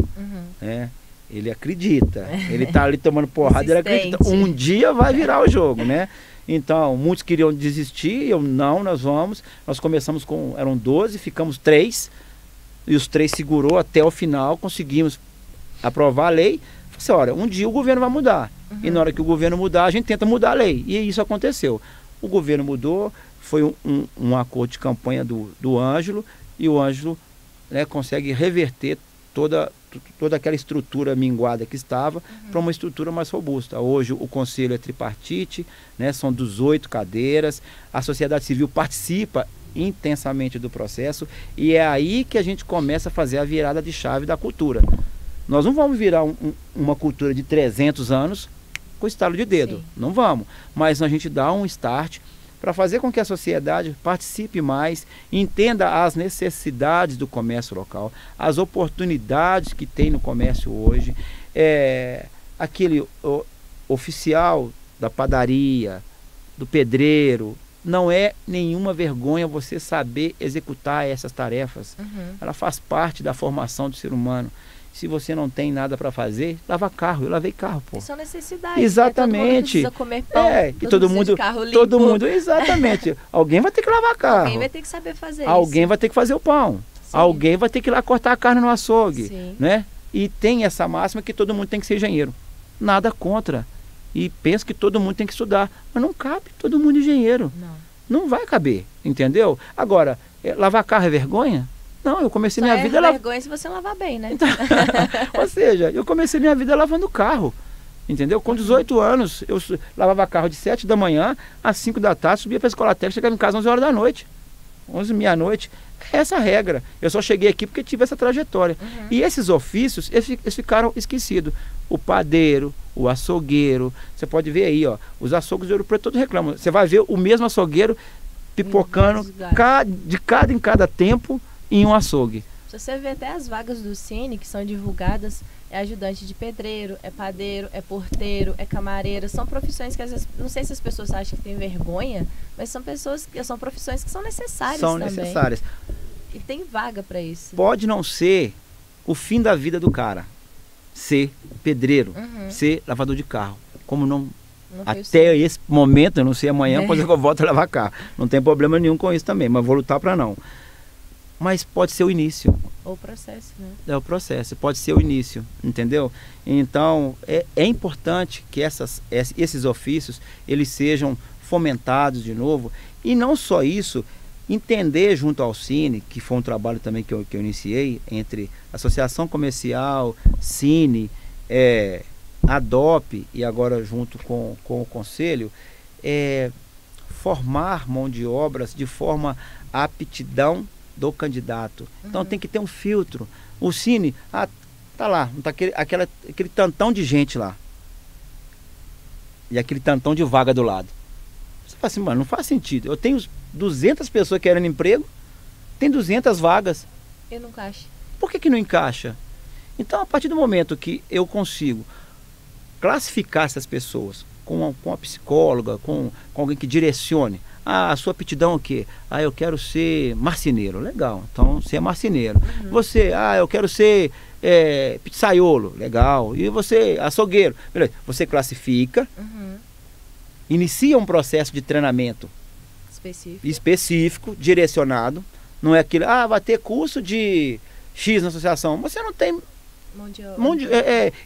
né? Ele acredita, ele está ali tomando porrada, ele acredita, um dia vai virar o jogo, né? Então, muitos queriam desistir, nós começamos eram 12, ficamos 3, e os 3 segurou até o final, conseguimos aprovar a lei. Falei assim, olha, um dia o governo vai mudar, e na hora que o governo mudar, a gente tenta mudar a lei, e isso aconteceu. O governo mudou, foi um acordo de campanha do Ângelo, e o Ângelo, né, consegue reverter toda toda aquela estrutura minguada que estava para uma estrutura mais robusta. Hoje o conselho é tripartite, né, são 18 cadeiras, a sociedade civil participa intensamente do processo e é aí que a gente começa a fazer a virada de chave da cultura. Nós não vamos virar uma cultura de 300 anos com estalo de dedo, sim, não vamos, mas a gente dá um start para fazer com que a sociedade participe mais, entenda as necessidades do comércio local, as oportunidades que tem no comércio hoje. Aquele oficial da padaria, do pedreiro, não é nenhuma vergonha você saber executar essas tarefas. Ela faz parte da formação do ser humano. Se você não tem nada para fazer, lava carro. Eu lavei carro, pô. Isso é necessidade. Exatamente. Né? Todo mundo precisa comer pão. E todo mundo, todo mundo, exatamente. Alguém vai ter que lavar carro. Alguém vai ter que saber fazer Alguém vai ter que fazer o pão. Sim. Alguém vai ter que ir lá cortar a carne no açougue, sim, né? E tem essa máxima que todo mundo tem que ser engenheiro. Nada contra. E penso que todo mundo tem que estudar, mas não cabe todo mundo engenheiro. Não vai caber, entendeu? Agora, lavar carro é vergonha? Não, eu comecei minha vida... Só é vergonha se você lavar bem, né? Então, ou seja, eu comecei minha vida lavando carro, entendeu? Com 18 anos, eu lavava carro de 7 da manhã às 5 da tarde, subia para a escola técnica, chegava em casa às 11 horas da noite. 11, meia-noite. É essa a regra. Eu só cheguei aqui porque tive essa trajetória. E esses ofícios, eles ficaram esquecidos. O padeiro, o açougueiro, você pode ver aí, ó, os açougues de Ouro Preto todos reclamam. Você vai ver o mesmo açougueiro pipocando de cada tempo em um açougue. Se você vê até as vagas do Cine que são divulgadas, é ajudante de pedreiro, é padeiro, é porteiro, é camareiro. São profissões que às vezes, não sei se as pessoas acham que tem vergonha, mas são profissões que são necessárias também. São necessárias. E tem vaga para isso. Pode não ser o fim da vida do cara ser pedreiro, ser lavador de carro. Como não até esse momento, eu não sei amanhã, depois eu volto a lavar carro. Não tem problema nenhum com isso também, mas vou lutar para não. Mas pode ser o início. Ou o processo, né? É o processo, pode ser o início, entendeu? Então, é importante que esses ofícios, eles sejam fomentados de novo. E não só isso, entender junto ao Cine, que foi um trabalho também que eu iniciei, entre Associação Comercial, Cine, ADOP e agora junto com o Conselho, formar mão de obras de forma à aptidão do candidato. Então tem que ter um filtro. O Cine, tá lá, tá aquele tantão de gente lá. E aquele tantão de vaga do lado. Você fala assim, mano, não faz sentido. Eu tenho 200 pessoas querendo emprego, tem 200 vagas. E não encaixa. Por que não encaixa? Então, a partir do momento que eu consigo classificar essas pessoas com a psicóloga, com alguém que direcione, a sua aptidão é o quê? Eu quero ser marceneiro. Legal, então você é marceneiro. Você, eu quero ser pizzaiolo. Legal. E você, açougueiro. Beleza. Você classifica, inicia um processo de treinamento específico, direcionado. Não é aquilo, vai ter curso de X na associação. Você não tem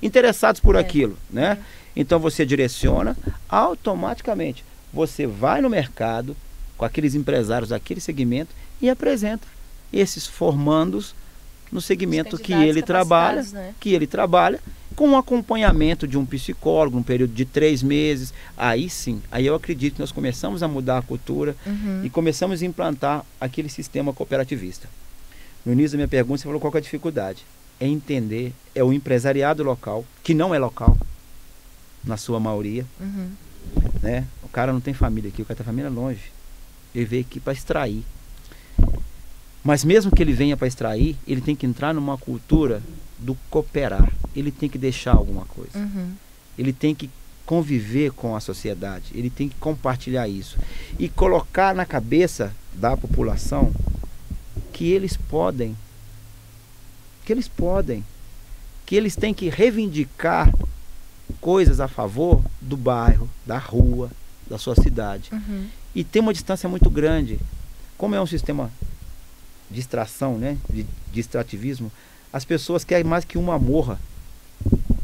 interessados por aquilo, né? Então você direciona, automaticamente você vai no mercado com aqueles empresários daquele segmento e apresenta esses formandos no segmento que ele trabalha, né? Com o acompanhamento de um psicólogo, um período de 3 meses. Aí sim, aí eu acredito que nós começamos a mudar a cultura e começamos a implantar aquele sistema cooperativista. No início da minha pergunta, você falou qual que é a dificuldade. É entender, é o empresariado local, que não é local, na sua maioria, né? O cara não tem família aqui, o cara tem família longe. Ele veio aqui para extrair. Mas mesmo que ele venha para extrair, ele tem que entrar numa cultura do cooperar. Ele tem que deixar alguma coisa. Ele tem que conviver com a sociedade. Ele tem que compartilhar isso. E colocar na cabeça da população que eles podem. Que eles têm que reivindicar coisas a favor do bairro, da rua, da sua cidade. E tem uma distância muito grande. Como é um sistema de extração, né, de extrativismo, as pessoas querem mais que uma morra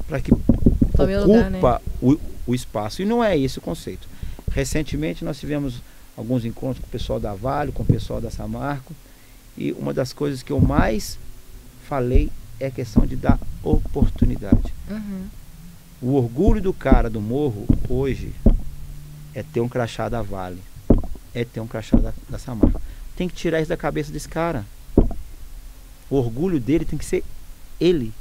para que ocupa o espaço. E não é esse o conceito. Recentemente nós tivemos alguns encontros com o pessoal da Vale, com o pessoal da Samarco, e uma das coisas que eu mais falei é questão de dar oportunidade. Uhum. O orgulho do cara do morro hoje é ter um crachá da Vale, é ter um crachá da Samarco. Tem que tirar isso da cabeça desse cara. O orgulho dele tem que ser ele,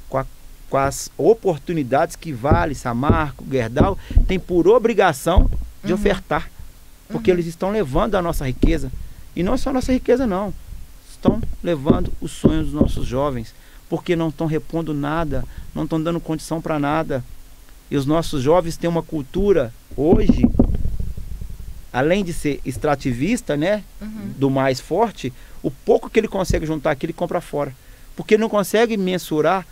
com as oportunidades que Vale, Samarco, Gerdau tem por obrigação de ofertar, porque eles estão levando a nossa riqueza, e não é só a nossa riqueza não, estão levando os sonhos dos nossos jovens, porque não estão repondo nada, não estão dando condição para nada. E os nossos jovens têm uma cultura hoje, além de ser extrativista, né, do mais forte, o pouco que ele consegue juntar aqui ele compra fora, porque ele não consegue mensurar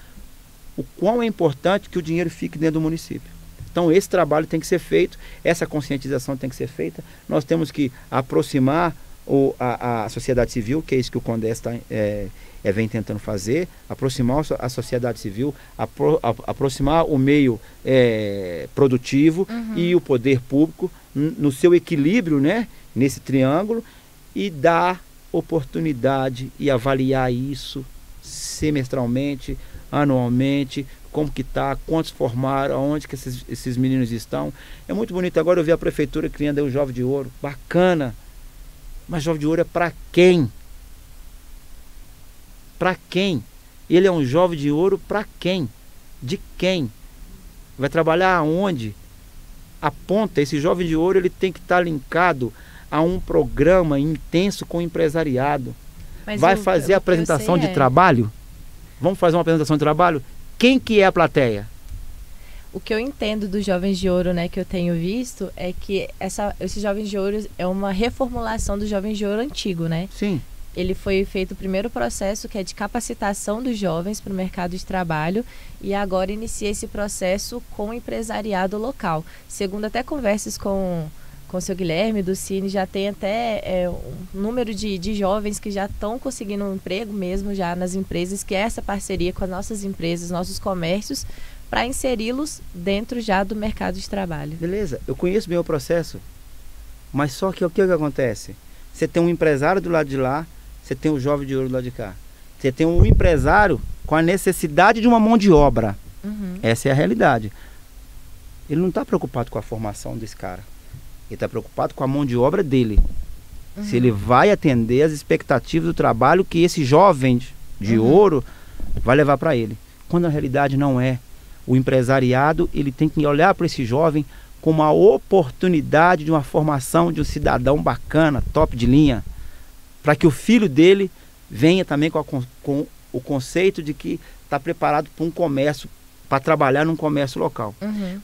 o quão é importante que o dinheiro fique dentro do município. Então esse trabalho tem que ser feito, essa conscientização tem que ser feita. Nós temos que aproximar a sociedade civil, que é isso que o CONDES vem tentando fazer, aproximar a sociedade civil, aproximar o meio produtivo e o poder público no seu equilíbrio, né, nesse triângulo, e dar oportunidade e avaliar isso semestralmente, anualmente, como que está, quantos formaram, aonde que esses meninos estão. É muito bonito. Agora eu vi a prefeitura criando aí o Jovem de Ouro, bacana. Mas Jovem de Ouro é para quem? Para quem? Ele é um Jovem de Ouro para quem? De quem? Vai trabalhar aonde? Aponta, esse Jovem de Ouro ele tem que estar linkado a um programa intenso com o empresariado. Mas vai fazer a apresentação de trabalho? Vamos fazer uma apresentação de trabalho? Quem que é a plateia? O que eu entendo dos Jovens de Ouro, né, que eu tenho visto, é que esses Jovens de Ouro é uma reformulação dos Jovens de Ouro antigo, né? Sim. Ele foi feito o primeiro processo, que é de capacitação dos jovens para o mercado de trabalho, e agora inicia esse processo com o empresariado local. Segundo até conversas com o seu Guilherme, do Cine, já tem até um número de jovens que já estão conseguindo um emprego mesmo já nas empresas, que é essa parceria com as nossas empresas, nossos comércios, para inseri-los dentro já do mercado de trabalho. Beleza, eu conheço bem o processo, mas só que o que acontece? Você tem um empresário do lado de lá, você tem o Jovem de Ouro do lado de cá. Você tem um empresário com a necessidade de uma mão de obra. Essa é a realidade. Ele não está preocupado com a formação desse cara. Ele está preocupado com a mão de obra dele. Se ele vai atender as expectativas do trabalho que esse jovem de ouro vai levar para ele. Quando na realidade não é. O empresariado ele tem que olhar para esse jovem como uma oportunidade de uma formação de um cidadão bacana, top de linha, para que o filho dele venha também com o conceito de que está preparado para um comércio, para trabalhar num comércio local.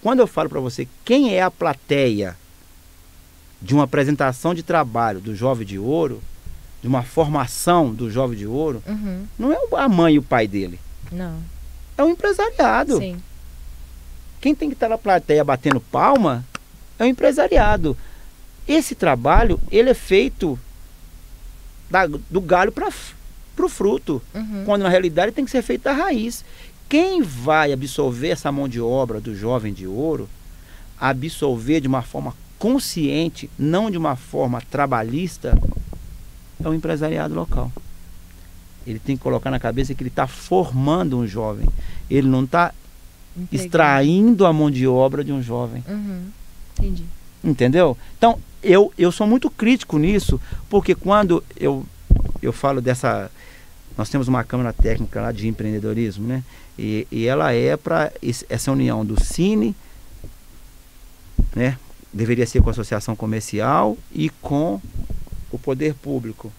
Quando eu falo para você quem é a plateia de uma apresentação de trabalho do Jovem de Ouro, de uma formação do Jovem de Ouro, não é a mãe e o pai dele. Não. É o empresariado. Sim. Quem tem que estar na plateia batendo palma é o empresariado. Esse trabalho, ele é feito do galho para o fruto, quando na realidade tem que ser feito da raiz. Quem vai absorver essa mão de obra do Jovem de Ouro, absorver de uma forma consciente, não de uma forma trabalhista, é o empresariado local. Ele tem que colocar na cabeça que ele está formando um jovem. Ele não está extraindo a mão de obra de um jovem. Entendi. Entendeu? Então, eu sou muito crítico nisso, porque quando eu falo dessa... Nós temos uma Câmara Técnica lá de empreendedorismo, né? E ela é para essa união do Cine, né? Deveria ser com a associação comercial e com o poder público.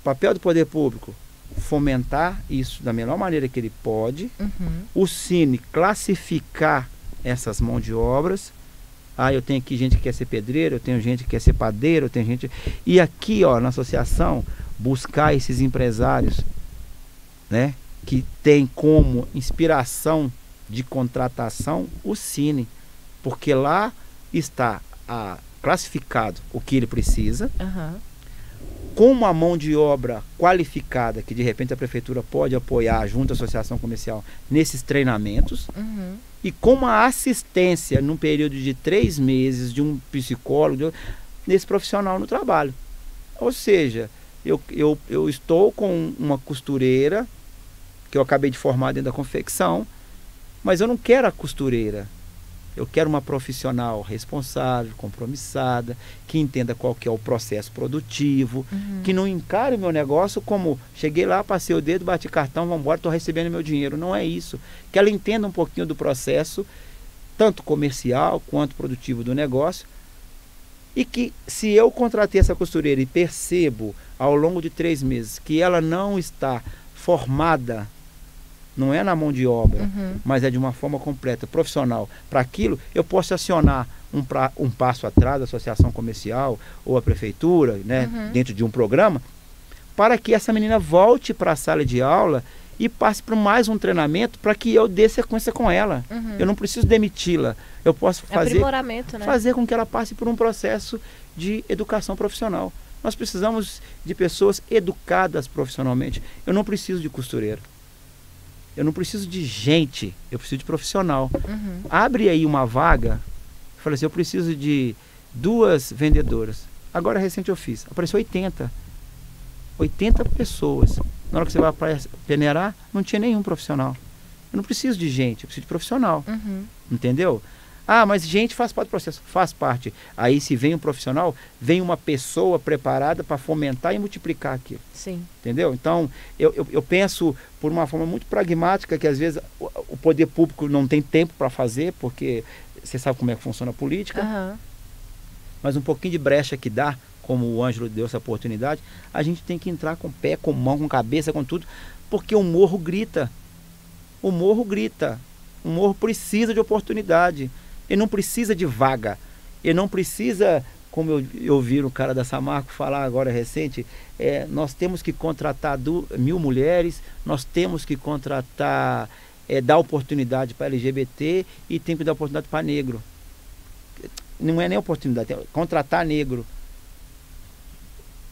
O papel do poder público: fomentar isso da melhor maneira que ele pode. O Cine classificar essas mãos de obras. Eu tenho aqui gente que quer ser pedreiro, eu tenho gente que quer ser padeiro, eu tenho gente... E aqui, na associação, buscar esses empresários, né, que tem como inspiração de contratação o Cine, porque lá está classificado o que ele precisa, com uma mão de obra qualificada, que de repente a prefeitura pode apoiar junto à associação comercial nesses treinamentos, e com uma assistência num período de 3 meses de um psicólogo, nesse profissional no trabalho. Ou seja, eu estou com uma costureira que eu acabei de formar dentro da confecção, mas eu não quero a costureira. Eu quero uma profissional responsável, compromissada, que entenda qual que é o processo produtivo, que não encare o meu negócio como cheguei lá, passei o dedo, bati cartão, vamos embora, estou recebendo meu dinheiro. Não é isso. Que ela entenda um pouquinho do processo, tanto comercial quanto produtivo do negócio, e que se eu contratei essa costureira e percebo ao longo de 3 meses que ela não está formada, não é na mão de obra, mas é de uma forma completa, profissional, para aquilo, eu posso acionar um passo atrás da associação comercial ou a prefeitura, né, dentro de um programa, para que essa menina volte para a sala de aula e passe por mais um treinamento para que eu dê sequência com ela. Eu não preciso demiti-la, eu posso fazer com que ela passe por um processo de educação profissional. Nós precisamos de pessoas educadas profissionalmente. Eu não preciso de costureira. Eu não preciso de gente, eu preciso de profissional. Abre aí uma vaga, falei assim, eu preciso de 2 vendedoras. Agora recente eu fiz, apareceu 80 pessoas. Na hora que você vai peneirar, não tinha nenhum profissional. Eu não preciso de gente, eu preciso de profissional. Entendeu? Ah, mas gente faz parte do processo. Faz parte. Aí se vem um profissional, vem uma pessoa preparada para fomentar e multiplicar aquilo. Sim. Entendeu? Então, eu penso por uma forma muito pragmática, que às vezes o poder público não tem tempo para fazer, porque você sabe como é que funciona a política. Mas um pouquinho de brecha que dá, como o Ângelo deu essa oportunidade, a gente tem que entrar com pé, com mão, com cabeça, com tudo, porque o morro grita. O morro grita. O morro precisa de oportunidade. Ele não precisa de vaga. Ele não precisa, como eu ouvi o cara da Samarco falar agora recente, nós temos que contratar 1000 mulheres, nós temos que contratar, dar oportunidade para LGBT e tem que dar oportunidade para negro. Não é nem oportunidade, é contratar negro.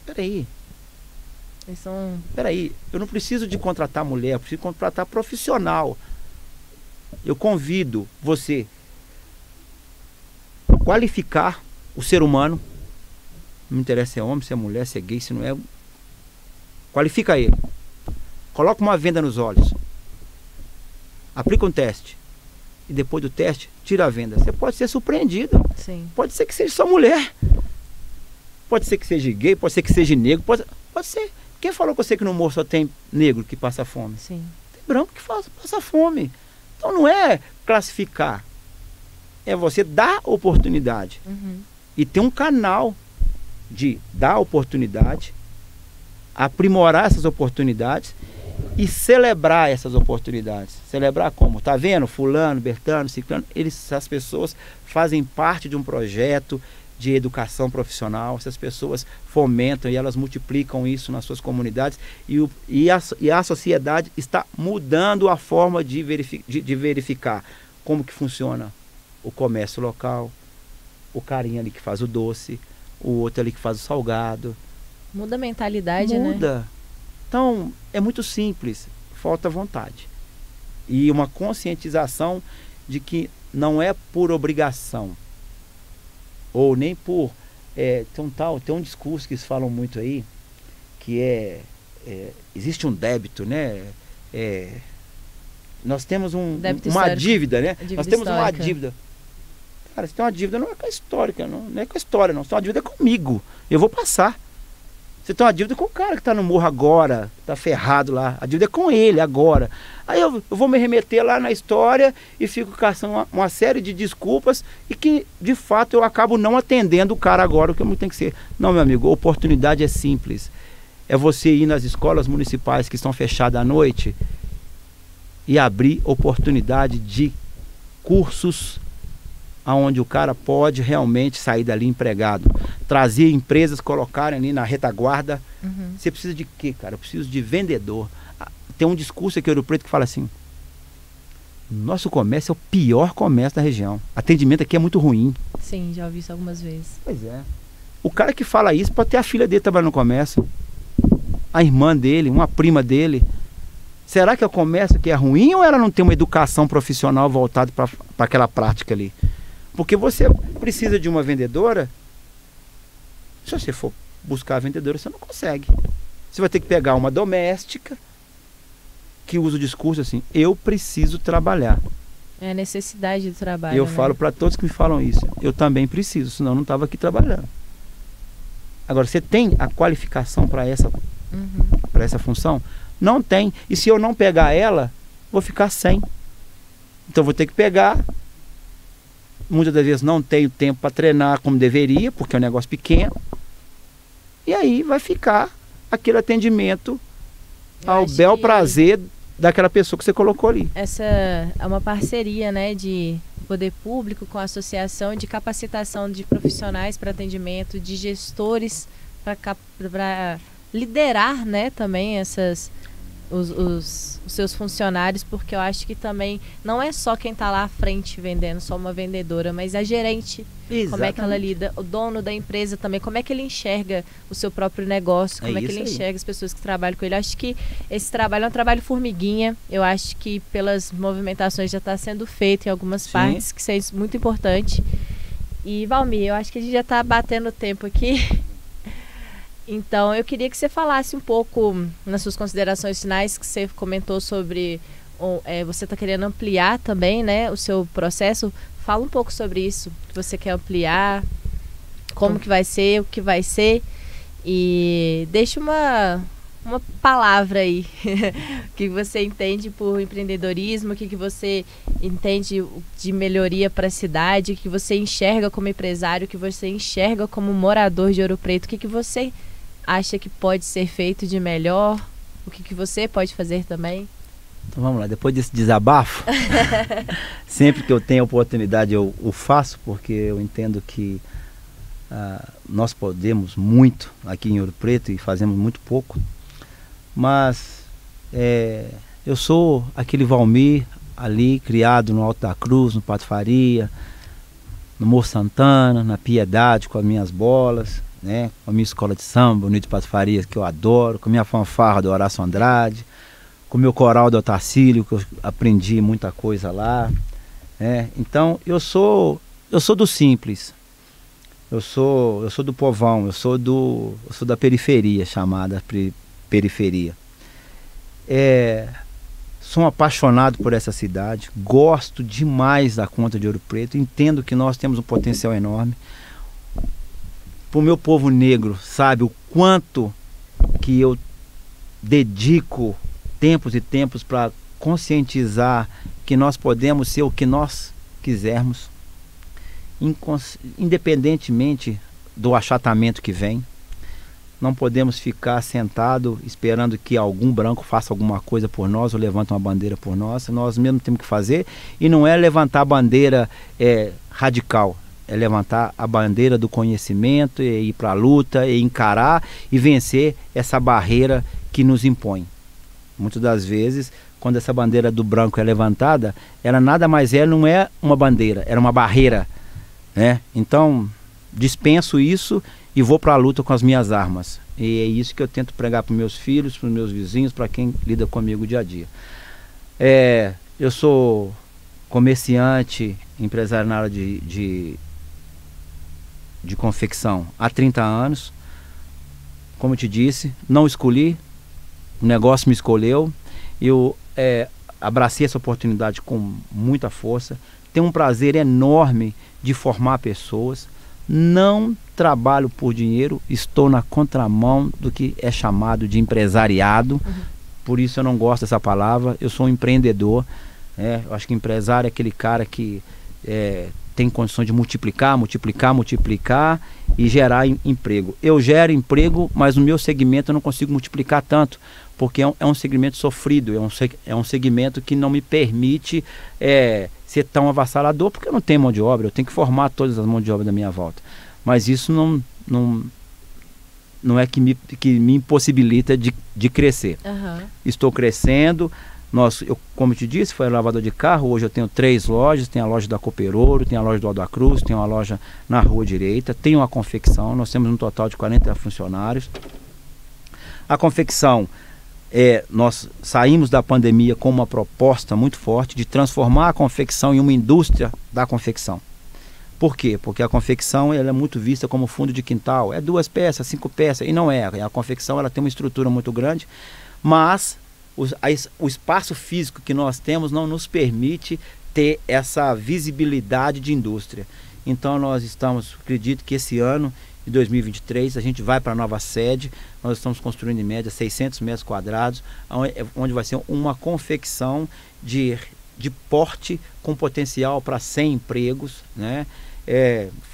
Peraí. Peraí, eu não preciso de contratar mulher, eu preciso contratar profissional. Eu convido você qualificar o ser humano, não me interessa se é homem, se é mulher, se é gay, se não é, qualifica ele, coloca uma venda nos olhos, aplica um teste e depois do teste tira a venda. Você pode ser surpreendido. Sim. Pode ser que seja só mulher, pode ser que seja gay, pode ser que seja negro, pode ser. Quem falou com você que no morro só tem negro que passa fome? Sim. Tem branco que passa fome. Então não é classificar, é você dar oportunidade. E ter um canal de dar oportunidade, aprimorar essas oportunidades e celebrar essas oportunidades. Celebrar como? Tá vendo? Fulano, Bertano, Ciclano, essas pessoas fazem parte de um projeto de educação profissional, essas pessoas fomentam e elas multiplicam isso nas suas comunidades e a sociedade está mudando a forma de verificar como que funciona o comércio local, o carinha ali que faz o doce, o outro ali que faz o salgado. Muda a mentalidade, né? Muda. Então, é muito simples, falta vontade. E uma conscientização de que não é por obrigação, ou nem por... tem um discurso que eles falam muito aí, que existe um débito, né? Nós temos uma dívida, né? Nós temos uma dívida. Cara, você tem uma dívida, não é com a histórica, não é com a história, não. Você tem uma dívida comigo. Eu vou passar. Você tem uma dívida com o cara que está no morro agora, está ferrado lá. A dívida é com ele agora. Aí eu vou me remeter lá na história e fico caçando uma série de desculpas e que, de fato, eu acabo não atendendo o cara agora, o que tem que ser. Não, meu amigo, a oportunidade é simples. É você ir nas escolas municipais que estão fechadas à noite e abrir oportunidade de cursos onde o cara pode realmente sair dali empregado. Trazer empresas, colocarem ali na retaguarda. Você precisa de quê, cara? Eu preciso de vendedor. Tem um discurso aqui em Ouro Preto que fala assim: nosso comércio é o pior comércio da região. Atendimento aqui é muito ruim. Sim, já ouvi isso algumas vezes. Pois é. O cara que fala isso pode ter a filha dele trabalhando no comércio, a irmã dele, uma prima dele. Será que é o comércio que é ruim ou ela não tem uma educação profissional voltada para aquela prática ali? Porque você precisa de uma vendedora. Se você for buscar a vendedora, você não consegue. Você vai ter que pegar uma doméstica que usa o discurso assim, eu preciso trabalhar. É a necessidade do trabalho. Eu né? falo para todos que me falam isso, eu também preciso, senão eu não estava aqui trabalhando. Agora, você tem a qualificação para essa função? Não tem. E se eu não pegar ela, vou ficar sem. Então vou ter que pegar. Muitas das vezes não tenho tempo para treinar como deveria, porque é um negócio pequeno. E aí vai ficar aquele atendimento ao bel prazer daquela pessoa que você colocou ali. Essa é uma parceria, né, de poder público com a associação de capacitação de profissionais para atendimento, de gestores para liderar, né, também os seus funcionários, porque eu acho que também não é só quem está lá à frente vendendo, só uma vendedora, mas a gerente. Exatamente. Como é que ela lida, o dono da empresa também, como é que ele enxerga o seu próprio negócio, como é que ele enxerga as pessoas que trabalham com ele. Eu acho que esse trabalho é um trabalho formiguinha, eu acho que pelas movimentações já está sendo feito em algumas partes, que isso é muito importante. E Valmir, eu acho que a gente já está batendo tempo aqui. Então, eu queria que você falasse um pouco nas suas considerações finais, que você comentou sobre você está querendo ampliar também, né, o seu processo. Fala um pouco sobre isso, que você quer ampliar, como que vai ser, o que vai ser, e deixa uma palavra aí, o que você entende por empreendedorismo, o que você entende de melhoria para a cidade, o que você enxerga como empresário, o que você enxerga como morador de Ouro Preto, o que você acha que pode ser feito de melhor, o que você pode fazer também. Então vamos lá, depois desse desabafo, sempre que eu tenho a oportunidade eu faço, porque eu entendo que nós podemos muito aqui em Ouro Preto e fazemos muito pouco, mas eu sou aquele Valmir ali, criado no Alto da Cruz, no Patifaria, no Morro Santana, na Piedade, com as minhas bolas, né, com a minha escola de samba, Unido de Patifaria, que eu adoro, com a minha fanfarra do Horácio Andrade, com o meu coral do Otacílio, que eu aprendi muita coisa lá. Então eu sou do simples, eu sou do povão, eu sou da periferia, chamada periferia. Sou um apaixonado por essa cidade, gosto demais da conta de Ouro Preto, entendo que nós temos um potencial enorme. Para o meu povo negro, sabe o quanto que eu dedico tempos e tempos para conscientizar que nós podemos ser o que nós quisermos, independentemente do achatamento que vem. Não podemos ficar sentado esperando que algum branco faça alguma coisa por nós ou levante uma bandeira por nós. Nós mesmos temos que fazer, e não é levantar a bandeira radical, é levantar a bandeira do conhecimento, e ir para a luta, e encarar e vencer essa barreira que nos impõe. Muitas das vezes, quando essa bandeira do branco é levantada, ela nada mais não é uma bandeira, era uma barreira, né? Então, dispenso isso e vou para a luta com as minhas armas. E é isso que eu tento pregar para os meus filhos, para os meus vizinhos, para quem lida comigo dia a dia. Eu sou comerciante, empresário na área de confecção há 30 anos. Como eu te disse, não escolhi, o negócio me escolheu. Eu abracei essa oportunidade com muita força. Tenho um prazer enorme de formar pessoas. Não trabalho por dinheiro, estou na contramão do que é chamado de empresariado. Por isso eu não gosto dessa palavra. Eu sou um empreendedor. Eu acho que empresário é aquele cara que tem condição de multiplicar e gerar emprego. Eu gero emprego, mas no meu segmento eu não consigo multiplicar tanto, porque é um segmento sofrido, é um segmento que não me permite ser tão avassalador, porque eu não tenho mão de obra, eu tenho que formar todas as mãos de obra da minha volta. Mas isso não é que me impossibilita de crescer. Estou crescendo. Como eu te disse, foi lavador de carro. Hoje eu tenho 3 lojas. Tenho a loja da Cooperouro, tenho a loja do Alto da Cruz, tenho uma loja na Rua Direita, tenho uma confecção. Nós temos um total de 40 funcionários. A confecção, nós saímos da pandemia com uma proposta muito forte de transformar a confecção em uma indústria da confecção. Por quê? Porque a confecção ela é muito vista como fundo de quintal. 2 peças, 5 peças, e não é. A confecção ela tem uma estrutura muito grande, mas o espaço físico que nós temos não nos permite ter essa visibilidade de indústria. Então nós acredito que esse ano, de 2023, a gente vai para a nova sede. Nós estamos construindo em média 600 metros quadrados, onde vai ser uma confecção de porte com potencial para 100 empregos, né?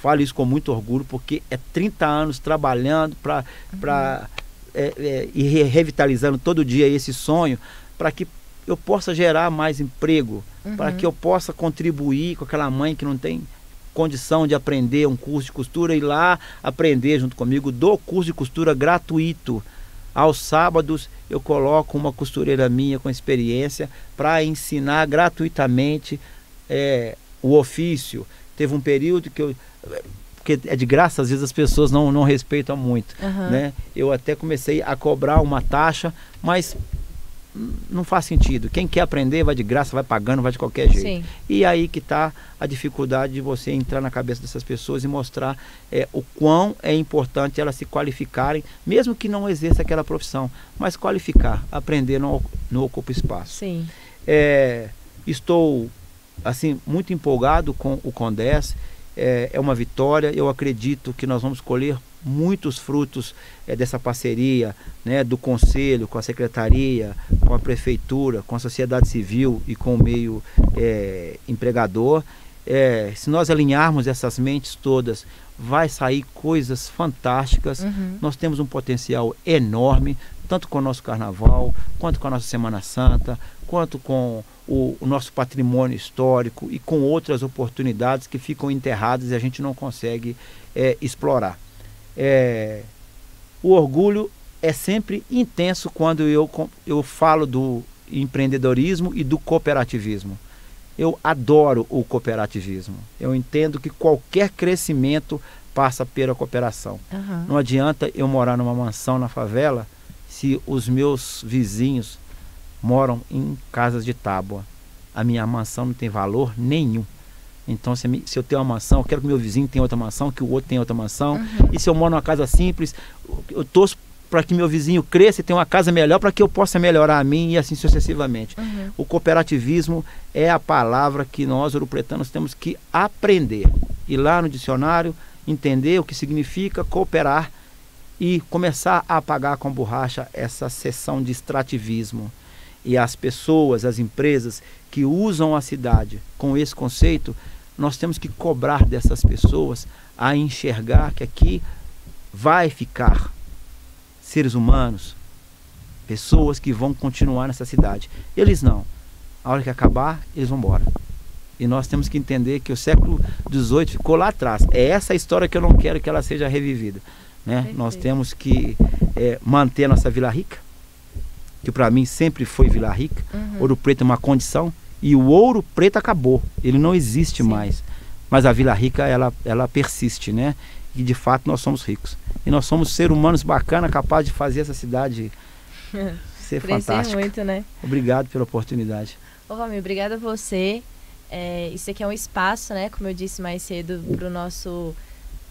Falo isso com muito orgulho, porque é 30 anos trabalhando e revitalizando todo dia esse sonho, para que eu possa gerar mais emprego, para que eu possa contribuir com aquela mãe que não tem condição de aprender um curso de costura, ir lá aprender junto comigo. Dou curso de costura gratuito. Aos sábados eu coloco uma costureira minha com experiência para ensinar gratuitamente o ofício. Teve um período porque é de graça, às vezes as pessoas não respeitam muito, né? Eu até comecei a cobrar uma taxa, mas não faz sentido. Quem quer aprender vai de graça, vai pagando, vai de qualquer jeito. Sim. E aí que está a dificuldade de você entrar na cabeça dessas pessoas e mostrar o quão é importante elas se qualificarem, mesmo que não exerça aquela profissão, mas qualificar, aprender não ocupa espaço. Sim. Estou assim muito empolgado com o CONDES. É uma vitória. Eu acredito que nós vamos colher muitos frutos dessa parceria, né, do Conselho, com a Secretaria, com a Prefeitura, com a sociedade civil e com o meio empregador. Se nós alinharmos essas mentes todas, vai sair coisas fantásticas. Nós temos um potencial enorme, tanto com o nosso carnaval, quanto com a nossa Semana Santa, quanto com o nosso patrimônio histórico e com outras oportunidades que ficam enterradas e a gente não consegue explorar. O orgulho é sempre intenso quando eu falo do empreendedorismo e do cooperativismo. Eu adoro o cooperativismo. Eu entendo que qualquer crescimento passa pela cooperação. Não adianta eu morar numa mansão na favela se os meus vizinhos moram em casas de tábua. A minha mansão não tem valor nenhum. Então, se eu tenho uma mansão, eu quero que meu vizinho tenha outra mansão, que o outro tenha outra mansão. E se eu moro numa casa simples, eu torço para que meu vizinho cresça e tenha uma casa melhor, para que eu possa melhorar a mim e assim sucessivamente. O cooperativismo é a palavra que nós, ouropretanos, temos que aprender. Ir lá no dicionário, entender o que significa cooperar e começar a apagar com borracha essa seção de extrativismo. E as pessoas, as empresas que usam a cidade com esse conceito, nós temos que cobrar dessas pessoas a enxergar que aqui vai ficar seres humanos, pessoas que vão continuar nessa cidade. Eles não. A hora que acabar, eles vão embora. E nós temos que entender que o século XVIII ficou lá atrás. É essa história que eu não quero que ela seja revivida, né? Nós temos que manter a nossa Vila Rica, que para mim sempre foi Vila Rica. Ouro Preto é uma condição e o Ouro Preto acabou, ele não existe mais, mas a Vila Rica ela persiste, né? E de fato nós somos ricos e nós somos seres humanos bacanas, capazes de fazer essa cidade ser fantástica. Muito, né? Obrigado pela oportunidade. Ô Valmir, obrigada a você. Isso aqui é um espaço, né, como eu disse mais cedo, para o nosso...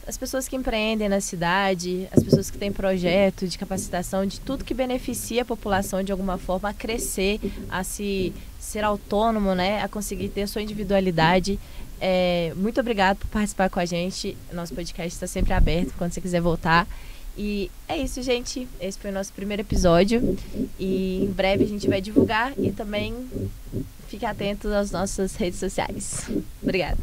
as pessoas que empreendem na cidade, as pessoas que têm projeto de capacitação, de tudo que beneficia a população de alguma forma a crescer, a ser autônomo, né, a conseguir ter a sua individualidade. Muito obrigado por participar com a gente. Nosso podcast está sempre aberto quando você quiser voltar. E é isso, gente. Esse foi o nosso primeiro episódio. E em breve a gente vai divulgar e também fique atento às nossas redes sociais. Obrigada.